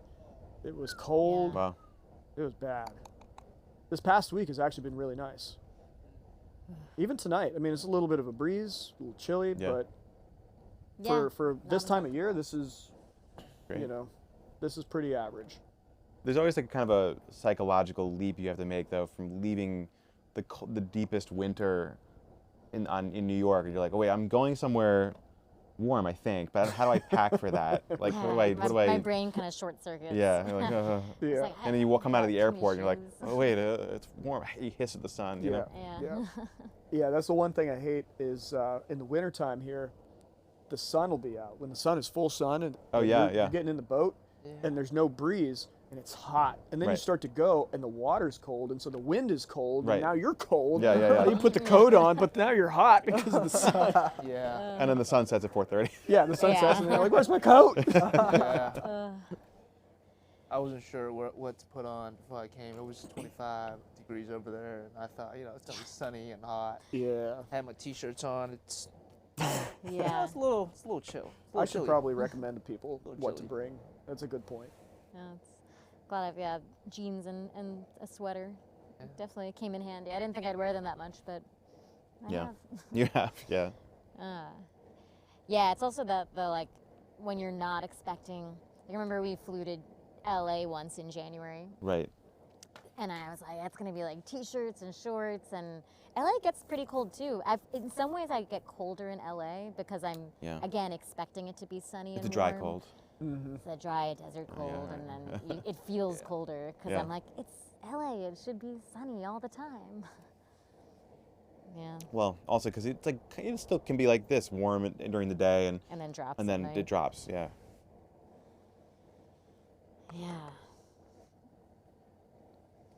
It was cold. Wow. It was bad. This past week has actually been really nice. Even tonight, I mean, it's a little bit of a breeze, a little chilly, but for this time of year, this is, Great. this is pretty average. There's always like kind of a psychological leap you have to make, though, from leaving the deepest winter in New York. And you're like, oh, wait, I'm going somewhere warm, I think, but how do I pack for that? Like, what do I? My brain kind of short circuits. Yeah. You're like, Yeah. Like, and then you come out of the too many airport and you're like, shoes. oh, wait, it's warm. You hiss at the sun, you know? Yeah. Yeah, that's the one thing I hate is in the wintertime here, the sun will be out. When the sun is full sun and you're getting in the boat and there's no breeze and it's hot. And then you start to go and the water's cold and so the wind is cold and now you're cold. Yeah. You put the coat on, but now you're hot because of the sun. Yeah. And then the sun sets at 4:30. Yeah, the sun sets and they're like, where's my coat? Yeah. I wasn't sure what to put on before I came. It was 25 degrees over there, and I thought, it's gonna be sunny and hot. Yeah. I had my t-shirts on. It's Yeah. it's a little chill. I should chilly. probably recommend to people what to chilly. bring. That's a good point. Yeah, it's glad I've jeans and a sweater. Yeah. Definitely came in handy. I didn't think I'd wear them that much, but I Yeah. have. You have, yeah. Yeah, it's also the like when you're not expecting. I remember we flew to LA once in January, Right. and I was like, it's gonna be like t-shirts and shorts, and LA gets pretty cold too. In some ways, I get colder in LA because I'm again expecting it to be sunny It's and a dry warm. cold. It's a dry desert cold, and then it feels colder because I'm like, LA, it should be sunny all the time. Yeah. Well, also because it's like it still can be like this warm during the day and then drops. and then at night. it drops. Yeah. Yeah.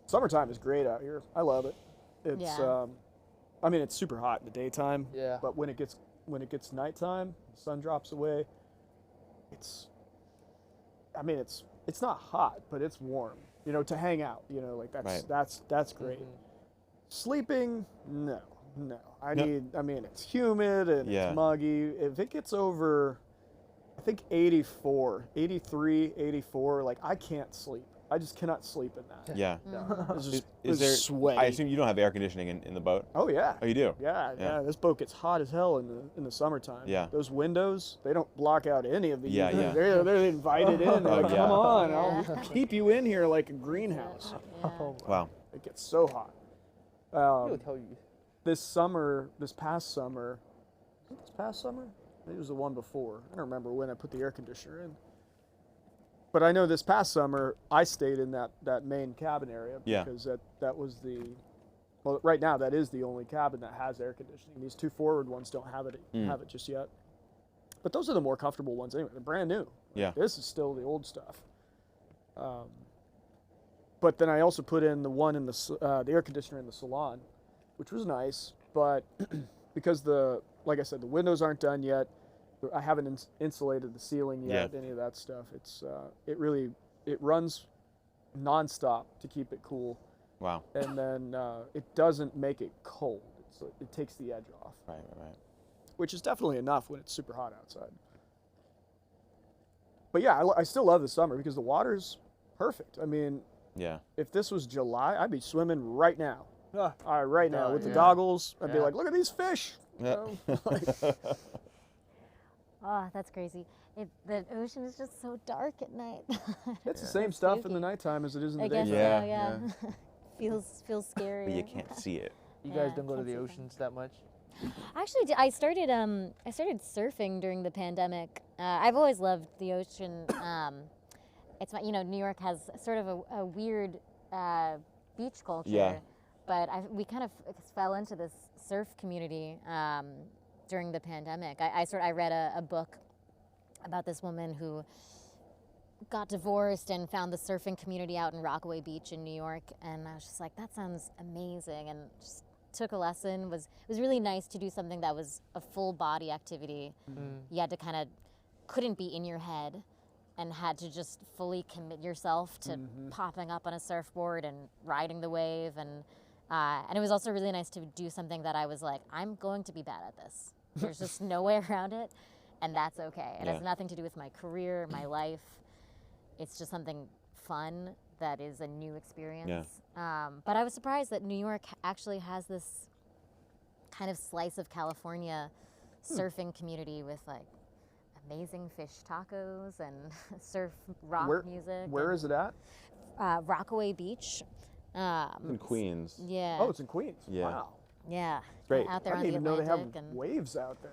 Summertime is great out here. I love it. It's Yeah. I mean it's super hot in the daytime. Yeah. But when it gets nighttime, the sun drops away. It's not hot, but it's warm. To hang out. Like Right. that's great. Mhm. Sleeping, no. I No. mean it's humid and Yeah. it's muggy. If it gets over, I think 84, 83, 84, like I can't sleep. I just cannot sleep in that. Yeah. It's just Is there? sweaty. I assume you don't have air conditioning in the boat. Oh yeah. Oh, you do. Yeah. This boat gets hot as hell in the summertime. Yeah. Those windows, they don't block out any of the Yeah, UV. yeah. They're invited in. They're Oh, like, yeah. come on, Yeah. I'll keep you in here like a greenhouse. Yeah. Wow. It gets so hot. He'll tell you. This past summer, maybe it was the one before. I don't remember when I put the air conditioner in. But I know this past summer I stayed in that main cabin area Yeah. because that was right now that is the only cabin that has air conditioning. These two forward ones don't have it just yet. But those are the more comfortable ones anyway. They're brand new. Yeah. This is still the old stuff. But then I also put in the one in the air conditioner in the salon, which was nice. But because like I said, the windows aren't done yet. I haven't insulated the ceiling yet. Yeah. Any of that stuff. It runs nonstop to keep it cool, Wow. and then it doesn't make it cold. It takes the edge off, Right. which is definitely enough when it's super hot outside. But yeah, I still love the summer because the water's perfect. I mean, Yeah. if this was July, I'd be swimming right now. Ah, Right now with the yeah. goggles, I'd be Yeah. like, look at these fish. Yeah. Oh, that's crazy. The ocean is just so dark at night. It's the So same stuff in spooky. the nighttime as it is in the I guess daytime. Yeah, so, yeah. feels scary. But you can't see it. You guys Yeah, don't go to can't the see oceans that much? Actually, I started surfing during the pandemic. I've always loved the ocean. It's New York has sort of a weird beach culture. Yeah. But we kind of fell into this surf community during the pandemic. I read a book about this woman who got divorced and found the surfing community out in Rockaway Beach in New York, and I was just like, that sounds amazing, and just took a lesson. It was really nice to do something that was a full body activity. You had to couldn't be in your head and had to just fully commit yourself to popping up on a surfboard and riding the wave, and it was also really nice to do something that I was like, I'm going to be bad at this. There's just no way around it, and that's okay. It has nothing to do with my career, my life. It's just something fun that is a new experience. But I was surprised that New York actually has this kind of slice of California surfing community with like amazing fish tacos and surf rock music. Where is it at? Rockaway Beach. In Queens. Yeah. Oh, it's in Queens. Yeah. Wow. Yeah. Great. Out there I on didn't the even know they have Atlantic. and waves out there.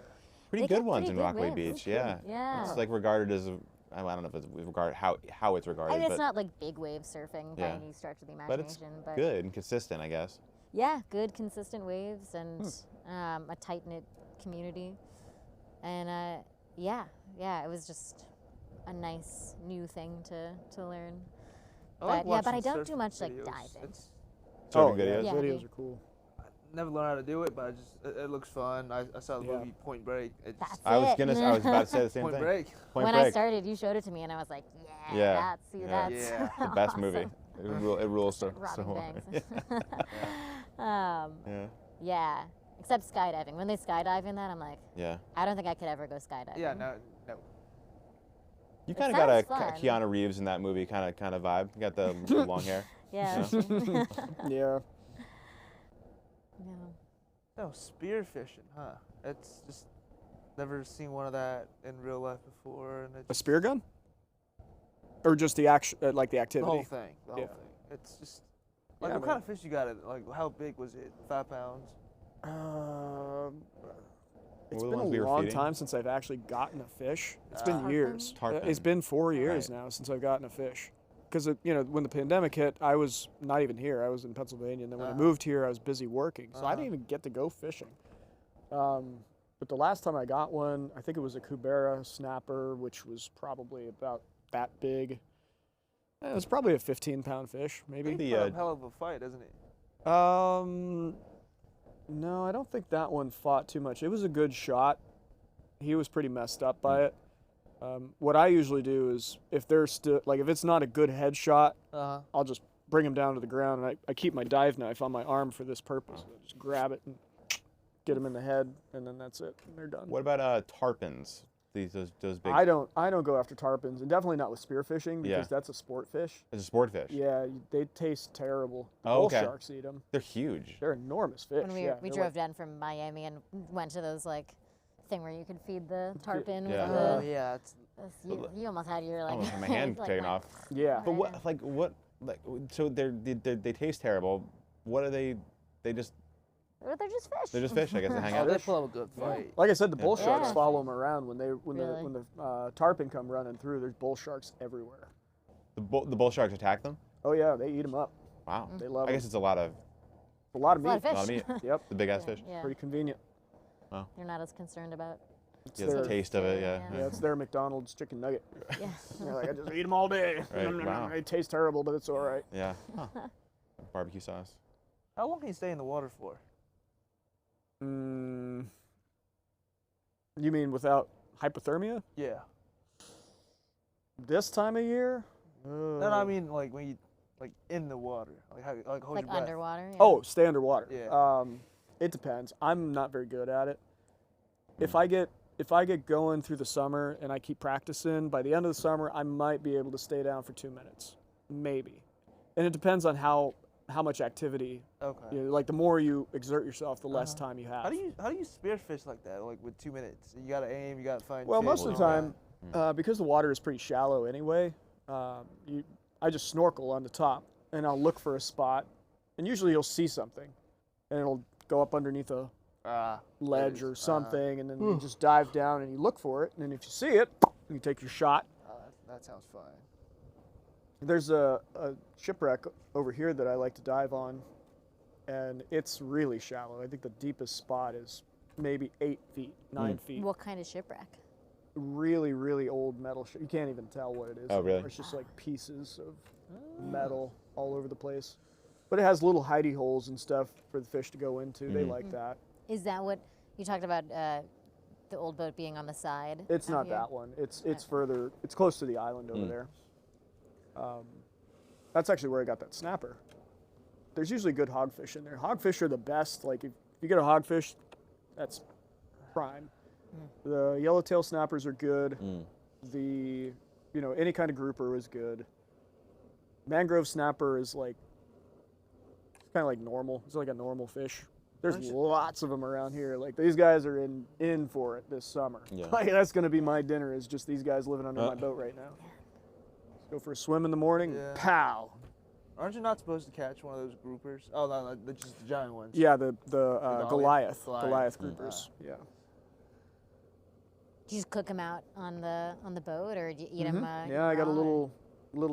Pretty They good got ones pretty in good Rockaway waves. Beach. Yeah. Yeah. It's like regarded as I don't know if it's regarded how it's regarded, I mean, it's but not like big wave surfing by Yeah. any stretch of the but it's imagination. good and consistent, I guess. Yeah, good, consistent waves and a tight knit community. And it was just a nice new thing to learn. I like But I watching don't surf do much like videos. diving. It's, Surfing yeah, videos. Yeah. videos are cool. I never learned how to do it, but it looks fun. I saw the Yeah. movie Point Break. It's That's I was it. about to say the same Point thing. Break. Point When Break. I started, you showed it to me, and I was like, Yeah, that's Yeah. the best awesome. movie. It rules so Robbing hard. banks. Yeah. Yeah, except skydiving. When they skydive in that, I'm like, Yeah. I don't think I could ever go skydiving. Yeah, no. You It kind of got a sounds fun. Keanu Reeves in that movie kind of vibe. You got the long hair. Yeah. Yeah. Yeah. No, spear fishing, huh? It's just never seen one of that in real life before, and A it's spear gun? Or just the action, like the the activity? whole thing. The whole Yeah. thing. It's just like Yeah, what kind of fish you got? Like how big was it? 5 pounds. It's were the been a ones we were long feeding? time since I've actually gotten a fish. It's been Tarpon? years. Tarpon. It's been 4 years Right. now since I've gotten a fish. because when the pandemic hit, I was not even here. I was in Pennsylvania, and then when I moved here, I was busy working, so I didn't even get to go fishing. But the last time I got one, I think it was a Kubera snapper, which was probably about that big. It was probably a 15-pound fish, maybe. He put up a hell of a fight, doesn't he? No, I don't think that one fought too much. It was a good shot. He was pretty messed up by it. What I usually do is, if they're still if it's not a good headshot, I'll just bring him down to the ground, and I keep my dive knife on my arm for this purpose. I just grab it and get him in the head, and then that's it. And they're done. What about tarpons? Those big. I don't go after tarpons, and definitely not with spearfishing because that's a sport fish. It's a sport fish. Yeah, they taste terrible. Oh, Bull sharks eat them. They're huge. They're enormous fish. When we drove down from Miami and went to those thing where you could feed the tarpon. Yeah. With the, Oh yeah, you almost had your Almost had my hand taken off. Yeah. But what so they taste terrible. What are they? They just. They're just fish. They're just fish, I guess, to hang oh, out. they pull up a good fight. Like I said, the bull Yeah. sharks Yeah. follow them around when the Really? tarpon come running through. There's bull sharks everywhere. The bull sharks attack them. Oh yeah, they eat them up. Wow. They love I guess them. it's a lot of A lot of A lot meat. of a lot of fish. meat. Yep. The big ass fish. Yeah. Pretty convenient. You're not as concerned about. Yeah, the their- taste of it. Yeah. Yeah, it's their McDonald's chicken nugget. Yeah. They're like, I just eat them all day. Right, wow. They taste terrible, but it's all right. Yeah. Huh. Barbecue sauce. How long can you stay in the water for? You mean without hypothermia? Yeah. This time of year? No, I mean when you in the water, hold Like your breath. underwater. Yeah. Oh, stay underwater. Yeah. It depends. I'm not very good at it. If I get going through the summer and I keep practicing, by the end of the summer I might be able to stay down for 2 minutes, maybe. And it depends on how much activity. Okay. Like the more you exert yourself, the less time you have. How do you spearfish like that? Like with 2 minutes, you gotta aim, you gotta find. Well, fish most of and the all time, because the water is pretty shallow anyway, I just snorkel on the top and I'll look for a spot, and usually you'll see something, and it'll go up underneath a ledge or something, and then you just dive down and you look for it, and then if you see it, you take your shot. that sounds fun. There's a shipwreck over here that I like to dive on, and it's really shallow. I think the deepest spot is maybe 8 feet, 9 feet. What kind of shipwreck? Really, really old metal ship. You can't even tell what it is. Oh, really? It's just like pieces of metal all over the place. But it has little hidey holes and stuff for the fish to go into. They like that. Is that what you talked about? The old boat being on the side. It's out not here? that one. It's further. It's close to the island over there. That's actually where I got that snapper. There's usually good hogfish in there. Hogfish are the best. Like if you get a hogfish, that's prime. The yellowtail snappers are good. The any kind of grouper is good. Mangrove snapper is kind of like normal. It's like a normal fish. There's lots of them around here. Like these guys are in for it this summer. Yeah. Like that's gonna be my dinner. Is just these guys living under my boat right now. Go for a swim in the morning. Yeah. Pow. Aren't you not supposed to catch one of those groupers? Oh no, they're just the giant ones. Yeah, the Goliath Goliath. groupers. Yeah. Do you just cook them out on the boat, or do you eat them? Yeah, I got a little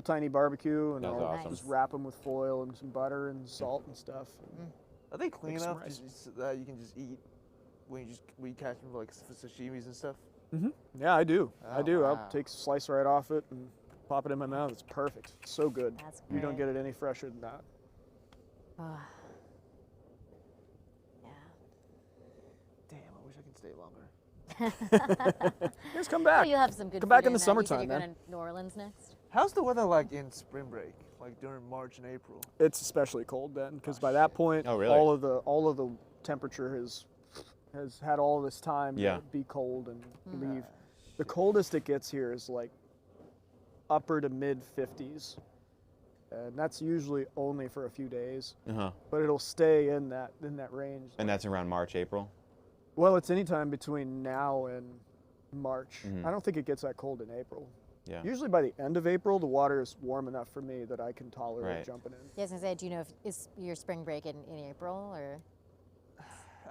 tiny barbecue, and That's I'll awesome. just wrap them with foil and some butter and salt and stuff. Are they clean Make some enough rice. that you can just eat when you catch them for sashimis and stuff? Yeah, I do. I Oh, do. wow. I'll take a slice right off it and pop it in my mouth. It's perfect. It's so good. That's You don't great. get it any fresher than that. Yeah. Damn, I wish I could stay longer. Just come back. Well, you'll have some good. Come back food in the You said summertime, you're man. going to New Orleans next. How's the weather like in spring break? Like during March and April? It's especially cold then, because by that point, Oh, really? all of the temperature has had all this time Yeah. to be cold and leave. The coldest it gets here is like upper to mid 50s, and that's usually only for a few days. But it'll stay in that range. And that's around March, April. Well, it's anytime between now and March. I don't think it gets that cold in April. Yeah. Usually by the end of April, the water is warm enough for me that I can tolerate Right. jumping in. Yeah, I was gonna say, do you know if is your spring break in April or?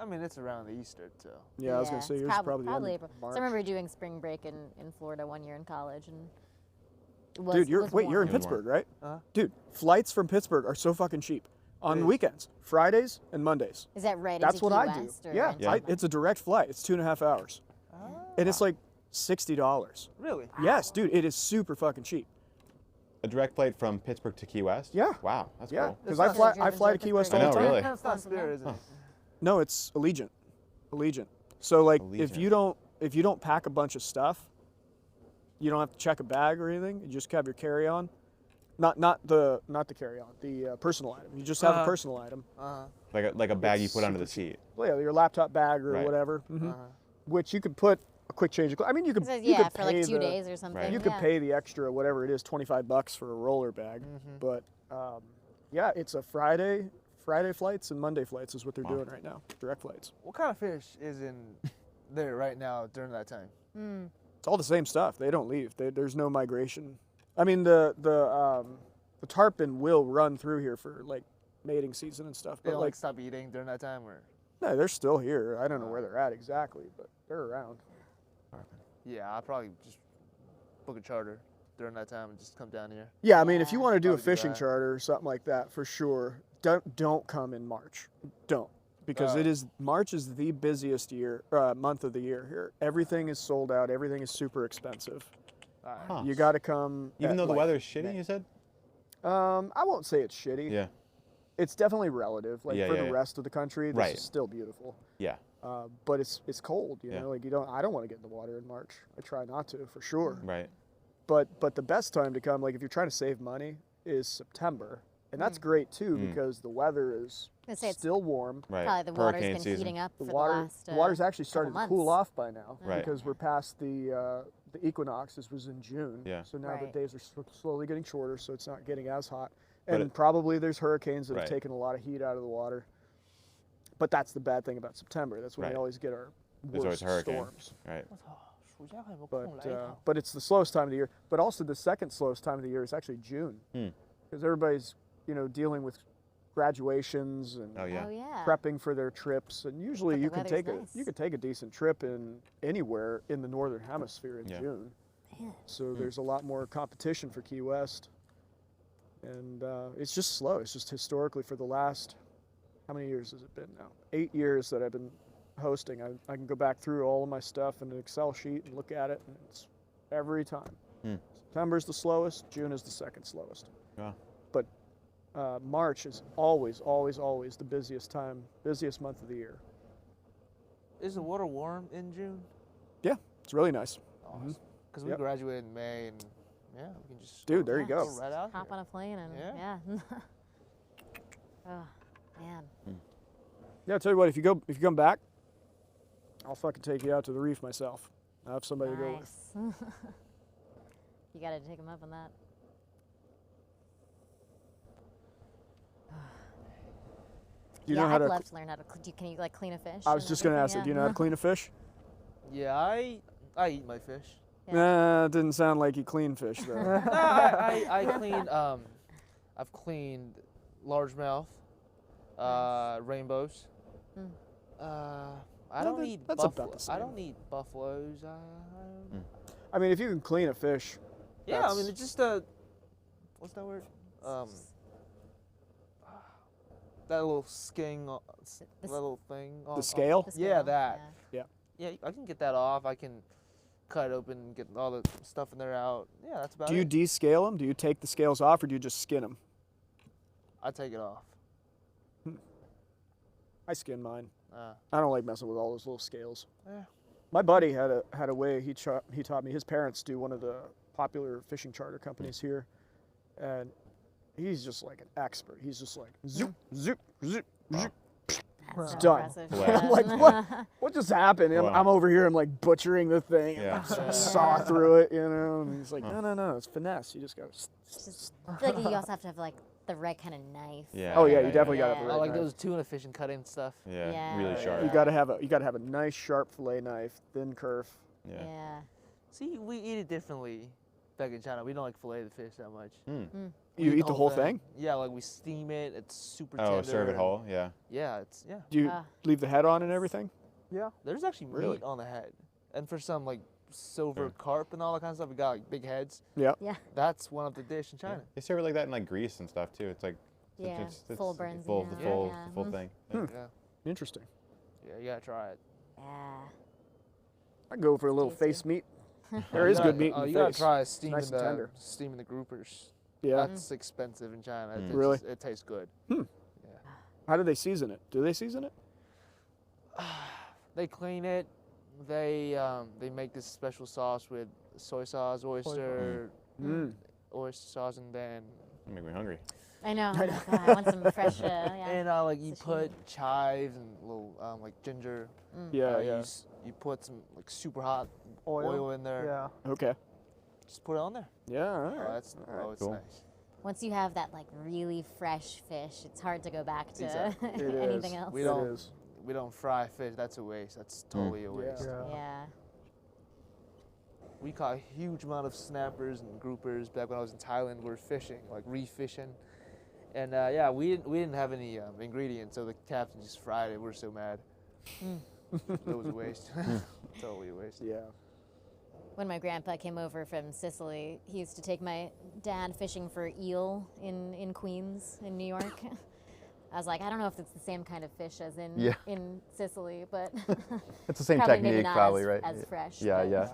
I mean, it's around Easter too. Yeah, I was gonna it's say yours is probably the end April. of March. So I remember doing spring break in Florida one year in college, and Dude, you're was you're in warm. It was warm. Pittsburgh, right? Uh-huh. Dude, flights from Pittsburgh are so fucking cheap on Really? weekends, Fridays and Mondays. Is that right? That's into what Key I do. West or Yeah, into- it's a direct flight. It's 2.5 hours, and it's like $60. Really? Yes, dude, it is super fucking cheap. A direct flight from Pittsburgh to Key West? Yeah. Wow, that's Yeah, cool. because It's I not- fly to Driven Key West I all know, the time. really. It's not Spirit, is it? No, it's Allegiant. Allegiant. So like if Allegiant. you don't pack a bunch of stuff, you don't have to check a bag or anything. You just have your carry-on. Not the carry-on, the personal item. You just have a Uh-huh. personal item. Like a bag you It's put under the super seat. Well, yeah, your laptop bag or Right. whatever. Which you could put a quick change of clothes. I mean, you could It says, you yeah, could for like pay 2 days or something. Right. You could yeah. pay the extra whatever it is, $25 for a roller bag. But yeah, it's a Friday flights and Monday flights is what they're doing right now. Direct flights. What kind of fish is in there right now during that time? It's all the same stuff. They don't leave. There's no migration. I mean, the tarpon will run through here for like mating season and stuff. They But don't like, stop eating during that time, or? no, they're still here. I don't know where they're at exactly, but they're around. Yeah, I'll probably just book a charter during that time and just come down here. Yeah, I mean, if you Yeah. want to do a Probably do fishing that. charter or something like that, for sure, don't come in March. Don't, because March is the busiest month of the year here. Everything is sold out. Everything is super expensive. Huh. You got to come. Even at, though the like, weather's shitty, May. you said? I won't say it's shitty. Yeah. It's definitely relative. Like Yeah, for yeah, the yeah. rest of the country, this Right. is still beautiful. Yeah. But it's cold. You Yeah. know, like I don't want to get in the water in March. I try not to, for sure. Right. But the best time to come, like if you're trying to save money, is September, and that's great too because the weather is gonna say it's still warm. Right. Probably the water's Hurricane been season. heating up The for water the last the water's actually couple started to cool months. off by now Right. because we're past the equinox. This was in June. Yeah. So now Right. the days are slowly getting shorter, so it's not getting as hot. But And probably there's hurricanes that have Right. taken a lot of heat out of the water. But that's the bad thing about September. That's when Right. we always get our There's always worst hurricane. storms. Right. But it's the slowest time of the year. But also the second slowest time of the year is actually June, because everybody's dealing with graduations and Oh yeah. Oh yeah. prepping for their trips. And usually But the you can weather's take nice. you could take a decent trip in anywhere in the northern hemisphere in Yeah. June. Man. So there's a lot more competition for Key West, and it's just slow. It's just historically for the last, how many years has it been now? 8 years that I've been hosting. I can go back through all of my stuff in an Excel sheet and look at it, and it's every time. September's the slowest. June is the second slowest. Yeah. But March is always the busiest month of the year. Is the water warm in June? Yeah, it's really nice. Because we Yep. graduated in May, and yeah, we can just Dude, there you go. go right out Hop here. on a plane and Yeah. Oh man. Yeah, I'll tell you what, if you come back, I'll fucking take you out to the reef myself. I have somebody to go with. Nice. You gotta take him up on that. Do you yeah, know how I'd to? love to learn how to. Can you like clean a fish? I was and just gonna ask everything? that. Do you know how to clean a fish? Yeah, I eat my fish. Yeah. Nah, it didn't sound like you clean fish though. No, I clean. I've cleaned largemouth, rainbows. I don't need that's about the I same. don't need buffaloes. I mean, if you can clean a fish, Yeah, I That's- mean it's just what's that word? That little skin, The little thing. the scale. The Yeah, scale, that. Yeah. Yeah, I can get that off. I can cut it open and get all the stuff in there out. Yeah, that's about Do you it. descale them? Do you take the scales off, or do you just skin them? I take it off. I skin mine. Uh, I don't like messing with all those little scales. Yeah. My buddy had a way he taught me. His parents do one of the popular fishing charter companies here, and he's just like an expert. He's just like zoop, zoop, zoop, zoop. That's so done. impressive. Wow. Yeah. I'm like, what just happened? And Wow. I'm over here. I'm like butchering the thing. Yeah. And I'm saw through it, you know. And he's like, no, it's finesse. You just got to. Just, I feel like you also have to have like the right kind of knife. Yeah. Oh yeah, you definitely got to have Yeah. the I right like knife. those tuna fishing cutting stuff. Yeah. Yeah. Really sharp. You got to have a nice sharp fillet knife, thin kerf. Yeah. Yeah. See, we eat it differently back in China. We don't like fillet the fish that much. You eat the whole thing? Yeah, like we steam it. It's super Oh, tender. serve it and- whole. Yeah. Yeah, Do you Ah. leave the head on and everything? yeah. There's actually Really? meat on the head, and for some like silver carp and all that kind of stuff. We got like big heads. Yeah. Yeah. That's one of the dish in China. They serve it like that in like Greece and stuff too. It's like Yeah, it's full burns, full, yeah. the full, Yeah. the full thing. Hmm. Yeah. Interesting. Yeah, you gotta try it. Yeah. I'd go for a little Tasty. face meat. There is good meat in you the gotta face. try It's nice and tender. steaming the groupers. Yeah. That's expensive in China. Mm. Really? It tastes good. How do they season it? Do they season it? They clean it. They make this special sauce with soy sauce, oyster sauce, and then You make me hungry. I know. Oh, God, I want some fresh. Yeah. and like you Sashimi. put chives and little like ginger. Yeah, You yeah. you put some like super hot Oil. oil in there. Yeah. Okay. Just put it on there. Yeah, all Oh, right. that's it's Cool. nice. Once you have that like really fresh fish, it's hard to go back to Exactly. It anything is. else. We It don't is. we don't fry fish. That's a waste. That's totally a waste. Yeah. Yeah. We caught a huge amount of snappers and groupers back when I was in Thailand. We were fishing, like reef fishing, and yeah, we didn't have any ingredients, so the captain just fried it. We were so mad. It was a waste. Totally a waste. Yeah. When my grandpa came over from Sicily, he used to take my dad fishing for eel in Queens, in New York. I was like, I don't know if it's the same kind of fish as in Sicily, but It's the same probably maybe technique, not probably, as, right? as fresh. Yeah, but- yeah.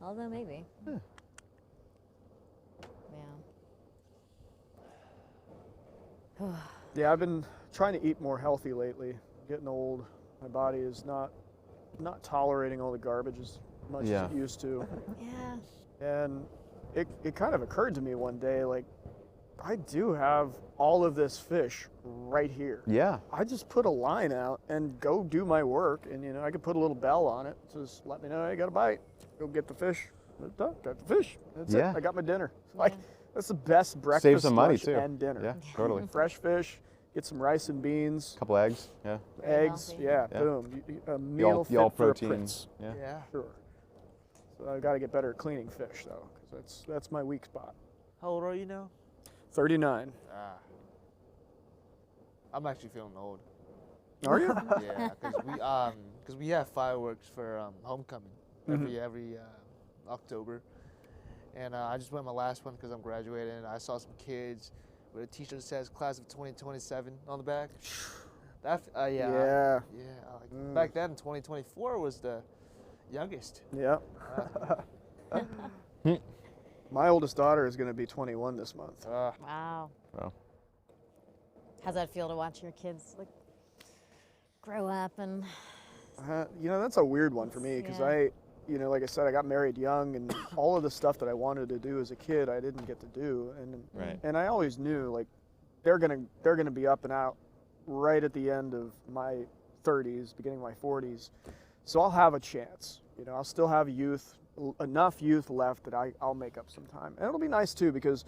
Although maybe. Yeah. Yeah, I've been trying to eat more healthy lately. Getting old. My body is not tolerating all the garbage as much Yeah. as it used to. Yeah. And it kind of occurred to me one day, like, I do have all of this fish right here. Yeah. I just put a line out and go do my work, and I could put a little bell on it. Just let me know I got a bite. Go get the fish. Got the fish. That's Yeah. it. I got my dinner. Like, Yeah. that's the best breakfast, Save some money lunch, too. and dinner. Yeah, totally. Fresh fish. Get some rice and beans, Couple eggs. Yeah. Very eggs. healthy. Yeah, Yeah. boom. A meal The all fit for a protein. prince. Yeah. Yeah. Sure. So I got to get better at cleaning fish though, because that's my weak spot. How old are you now? 39. I'm actually feeling old. Are you? Yeah, because we have fireworks for homecoming every October, and I just went my last one because I'm graduating. And I saw some kids with a T-shirt that says "Class of 2027" on the back. That Yeah. Like, back then, 2024 was the youngest. Yeah. My oldest daughter is going to be 21 this month. Wow. Wow. How's that feel to watch your kids like grow up and? That's a weird one for me because Yeah. like I said, I got married young, and all of the stuff that I wanted to do as a kid, I didn't get to do, Right. and I always knew like they're gonna be up and out right at the end of my 30s, beginning of my 40s, so I'll have a chance. I'll still have enough youth left that I'll make up some time, and it'll be nice too because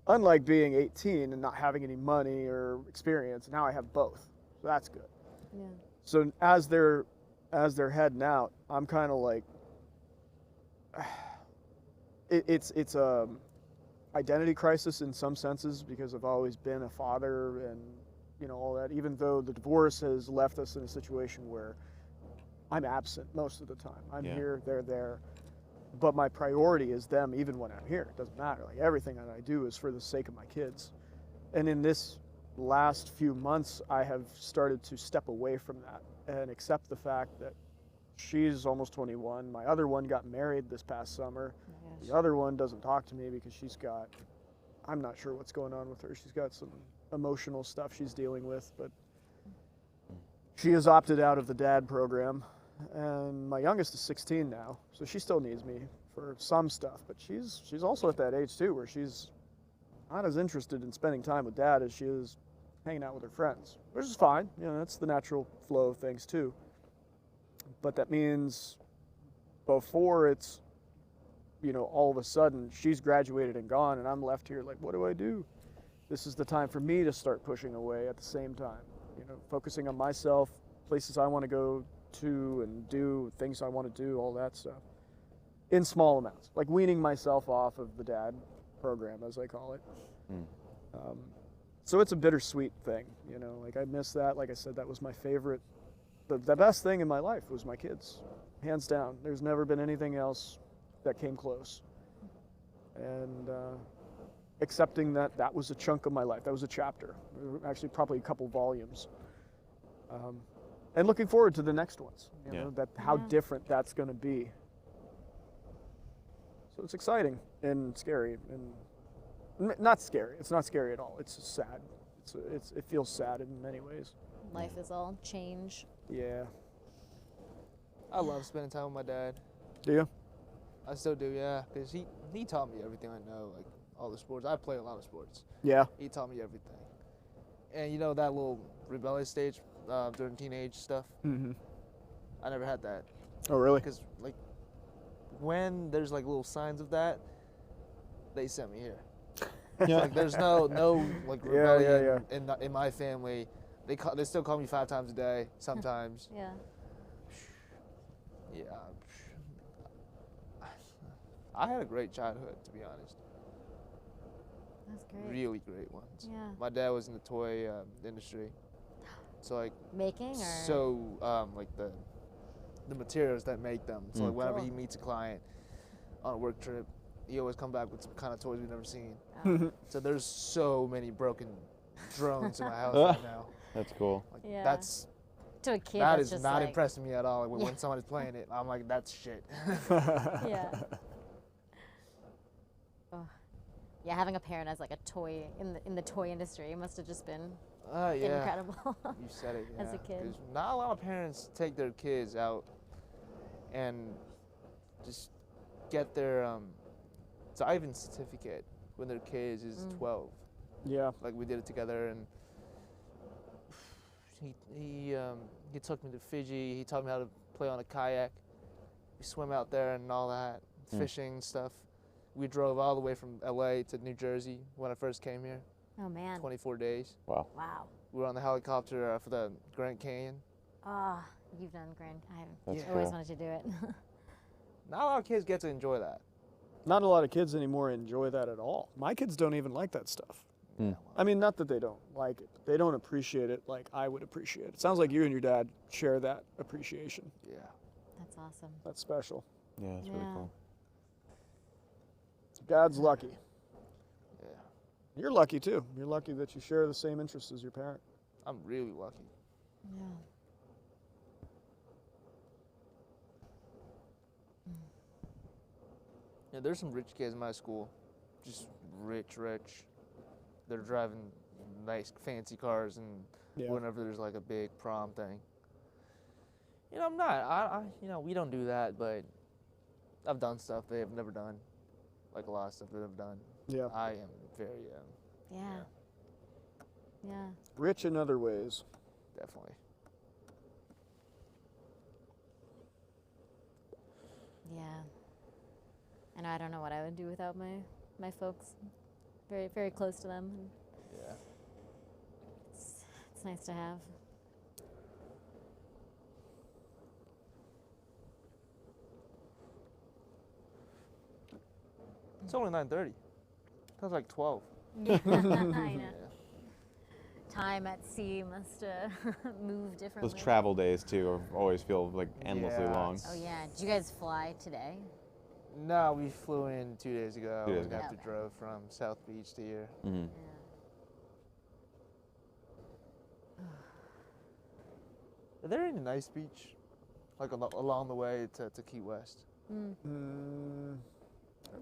unlike being 18 and not having any money or experience, now I have both, so that's good. Yeah. So as they're heading out, I'm kind of like, it's a identity crisis in some senses because I've always been a father and all that. Even though the divorce has left us in a situation where I'm absent most of the time. I'm here, they're there, but my priority is them. Even when I'm here, it doesn't matter. Like everything that I do is for the sake of my kids. And in this last few months, I have started to step away from that and accept the fact that she's almost 21. My other one got married this past summer. The other one doesn't talk to me because I'm not sure what's going on with her. She's got some emotional stuff she's dealing with, but she has opted out of the dad program. And my youngest is 16 now, so she still needs me for some stuff, but she's also at that age too where she's not as interested in spending time with dad as she is hanging out with her friends, which is fine. That's the natural flow of things too. But that means before it's, all of a sudden she's graduated and gone and I'm left here like, what do I do? This is the time for me to start pushing away at the same time, focusing on myself, places I want to go to and do, things I want to do, all that stuff. In small amounts, like weaning myself off of the dad program, as I call it. So it's a bittersweet thing, like I miss that. Like I said, that was my favorite. The best thing in my life was my kids. hands down. There's never been anything else that came close. And accepting that that was a chunk of my life, that was a chapter, actually probably a couple volumes. And looking forward to the next ones, you know, that how different that's going to be. So it's exciting and scary, and not scary. It's not scary at all. It's just sad. It feels sad in many ways. Life is all change. Yeah. I love spending time with my dad. Do you? I still do, yeah, because he taught me everything I know, like all the sports. I play a lot of sports. Yeah. He taught me everything. And you know that little rebellious stage during teenage stuff? Mm-hmm. I never had that. Oh, really? Because like when there's like little signs of that, they sent me here. Like there's no like rebellion in my family. They still call me 5 times a day sometimes. Yeah. Yeah. I had a great childhood, to be honest. That's great. Really great ones. Yeah. My dad was in the toy industry, so like Making or? so like the materials that make them. So like whenever Cool. he meets a client on a work trip, he always come back with some kind of toys we've never seen. Oh. So there's so many broken drones in my house right now. That's cool. Like, Yeah. That's To a kid, that that's is just not like, impressing me at all. Like, when somebody's playing it, I'm like, that's shit. Yeah. Oh. Yeah, having a parent as like a toy in the toy industry must have just been Yeah. incredible. You said it. Yeah. As a kid. 'Cause not a lot of parents take their kids out and just get their diving certificate when their kids is 12. Yeah. Like we did it together, and he took me to Fiji. He taught me how to play on a kayak. We swim out there and all that, fishing stuff. We drove all the way from LA to New Jersey when I first came here. Oh man. 24 days. Wow. Wow. We were on the helicopter for the Grand Canyon. Ah, you've done Grand. That's I always cool. wanted to do it. Not a lot of kids get to enjoy that. Not a lot of kids anymore enjoy that at all. My kids don't even like that stuff. I mean, not that they don't like it, but they don't appreciate it like I would appreciate it. It sounds like you and your dad share that appreciation. Yeah. That's awesome. That's special. Yeah, that's really Yeah. cool. Dad's lucky. Yeah. You're lucky too. You're lucky that you share the same interests as your parent. I'm really lucky. Yeah. Yeah, there's some rich kids in my school. Just rich. They're driving nice, fancy cars, and Yeah. whenever there's like a big prom thing. You know, I'm not. You know, we don't do that, but I've done stuff they have never done, like a lot of stuff that I've done. Yeah. I am very, Yeah. Yeah. Rich in other ways. definitely. Yeah. I know I don't know what I would do without my folks. Very, very close to them. And Yeah. it's nice to have. It's only 9:30. Sounds like 12. I know. Yeah. Time at sea must move differently. Those travel days too always feel like endlessly Yeah. long. Oh yeah. Did you guys fly today? No, we flew in 2 days ago. 2 days and ago. after Okay. drove from South Beach to here. Mm-hmm. Yeah. Are there any nice beach, like along the way to Key West? I'd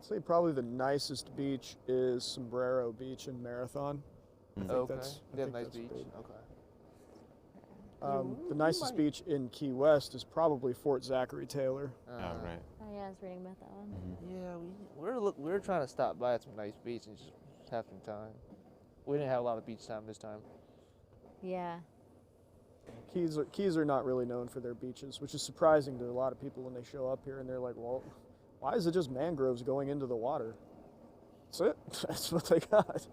say probably the nicest beach is Sombrero Beach in Marathon. I think Okay. that's- I They have think nice that's beach. big. Okay. The nicest beach in Key West is probably Fort Zachary Taylor. Oh, right. Oh yeah, I was reading about that one. Yeah, we're trying to stop by at some nice beach and just have some time. We didn't have a lot of beach time this time. Yeah. Keys are not really known for their beaches, which is surprising to a lot of people when they show up here and they're like, well, why is it just mangroves going into the water? That's it. That's what they got.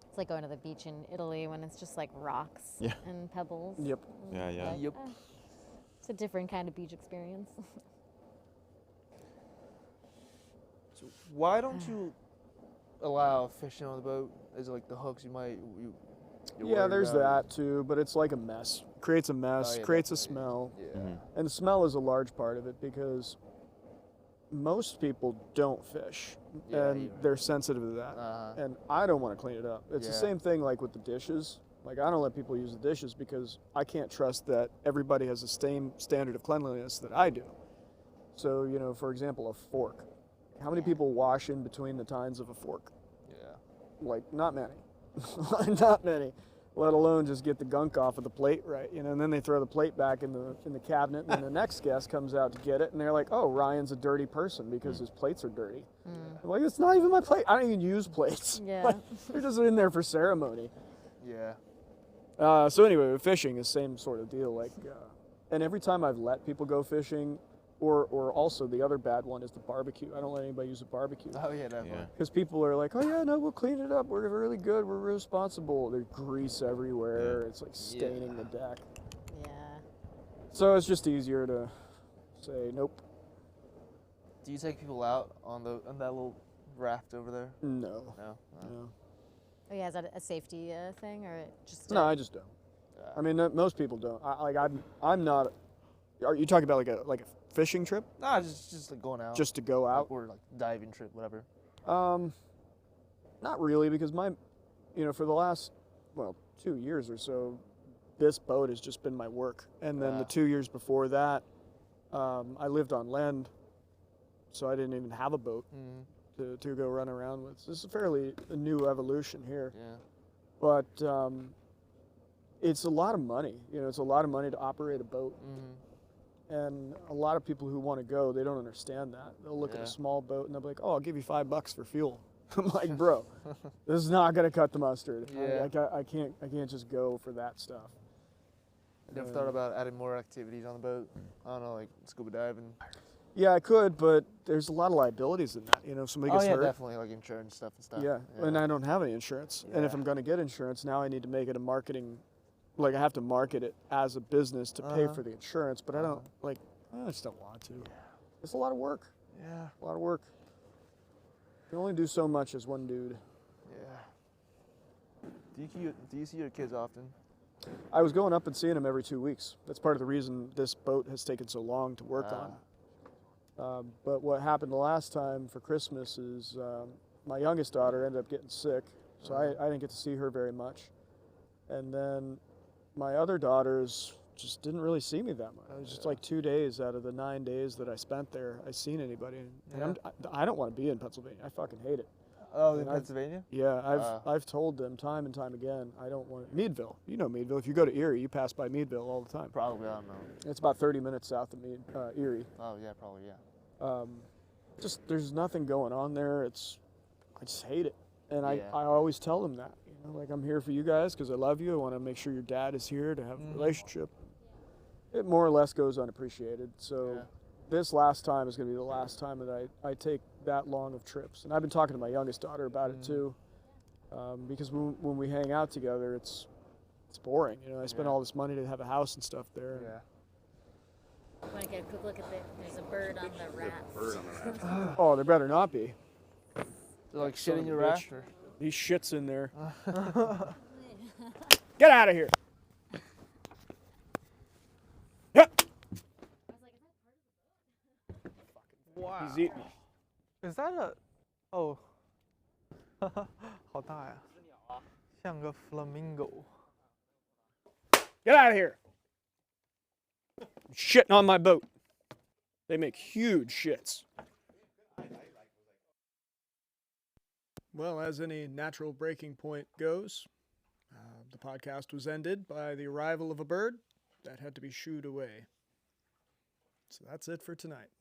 It's like going to the beach in Italy when it's just like rocks Yeah. and pebbles. Yep. Yeah, yeah. Like, Yep. it's a different kind of beach experience. So why don't you allow fishing on the boat as like the hooks you You're Yeah, worried there's about that too, but it's like a mess. Creates a mess, Oh, yeah, creates a definitely. smell. Yeah. And the smell is a large part of it because most people don't fish Yeah, and you're they're sensitive to that. Uh-huh. And I don't want to clean it up. It's the Yeah. same thing like with the dishes. Like I don't let people use the dishes because I can't trust that everybody has the same standard of cleanliness that I do. So, you know, for example, a fork. How many people wash in between the tines of a fork? Yeah. Like not many. Not many. Let alone just get the gunk off of the plate right, you know, and then they throw the plate back in the cabinet, and then the next guest comes out to get it, and they're like, "Oh, Ryan's a dirty person because his plates are dirty." I'm like, "It's not even my plate. I don't even use plates. Yeah. Like, they're just in there for ceremony." Yeah. So anyway, with fishing is same sort of deal. Like, and every time I've let people go fishing, or also the other bad one is the barbecue. I don't let anybody use a barbecue. Oh yeah, definitely. Yeah. Because people are like, oh yeah, no, we'll clean it up. We're really good. We're responsible. There's grease everywhere. It's like staining the deck. Yeah. So it's just easier to say, nope, Do you take people out on that little raft over there? no, No. no. Oh yeah, is that a safety thing or just? No, I just don't. I mean, most people don't. I'm not. Are you talking about like a fishing trip? Nah, just like going out. Just to go like, out? or like diving trip, whatever. Not really, because for the last 2 years or so, this boat has just been my work, and then the 2 years before that, I lived on land, so I didn't even have a boat to go run around with. So this is fairly a new evolution here, Yeah. but it's a lot of money. You know, it's a lot of money to operate a boat. And a lot of people who want to go, they don't understand that. They'll look at Yeah. a small boat and they'll be like, "Oh, I'll give you $5 for fuel." I'm like, "Bro, this is not gonna cut the mustard. Yeah. I can't just go for that stuff." Never thought about adding more activities on the boat. I don't know, like scuba diving. Yeah, I could, but there's a lot of liabilities in that. You know, if somebody Oh gets yeah, hurt. definitely, like insurance stuff and stuff. Yeah, and I don't have any insurance. And if Yeah. I'm gonna get insurance, now I need to make it a marketing. Like I have to market it as a business to pay for the insurance, but I don't like. I just don't want to. It's a lot of work. Yeah. A lot of work. You can only do so much as one dude. Yeah. Do you see your kids often? I was going up and seeing them every 2 weeks. That's part of the reason this boat has taken so long to work on. But what happened the last time for Christmas is my youngest daughter ended up getting sick, so I didn't get to see her very much. And then my other daughters just didn't really see me that much. It was just like 2 days out of the 9 days that I spent there, I seen anybody. And I don't want to be in Pennsylvania. I fucking hate it. Oh, in And Pennsylvania? Yeah, I've told them time and time again, I don't want Meadville. You know Meadville. If you go to Erie, you pass by Meadville all the time. Probably, I don't know. It's about 30 minutes south of Erie. Oh yeah, probably, yeah. Just there's nothing going on there. I just hate it, and Yeah. I always tell them that. You know, like I'm here for you guys because I love you. I want to make sure your dad is here to have a relationship. It more or less goes unappreciated. So this last time is going to be the last time that I take that long of trips. And I've been talking to my youngest daughter about it too, because when we hang out together, it's boring. You know, I spend all this money to have a house and stuff there. Yeah. Want to get a quick look at there's a bird on the raft. Oh, there better not be. They're like Son shit of in a your bitch. raft? Or? He shits in there. Get out of here. Yep. Wow. He's eating. Is that a? Oh. 好大呀，像个 flamingo. Get out of here. Shitting on my boat. They make huge shits. Well, as any natural breaking point goes, the podcast was ended by the arrival of a bird that had to be shooed away. So that's it for tonight.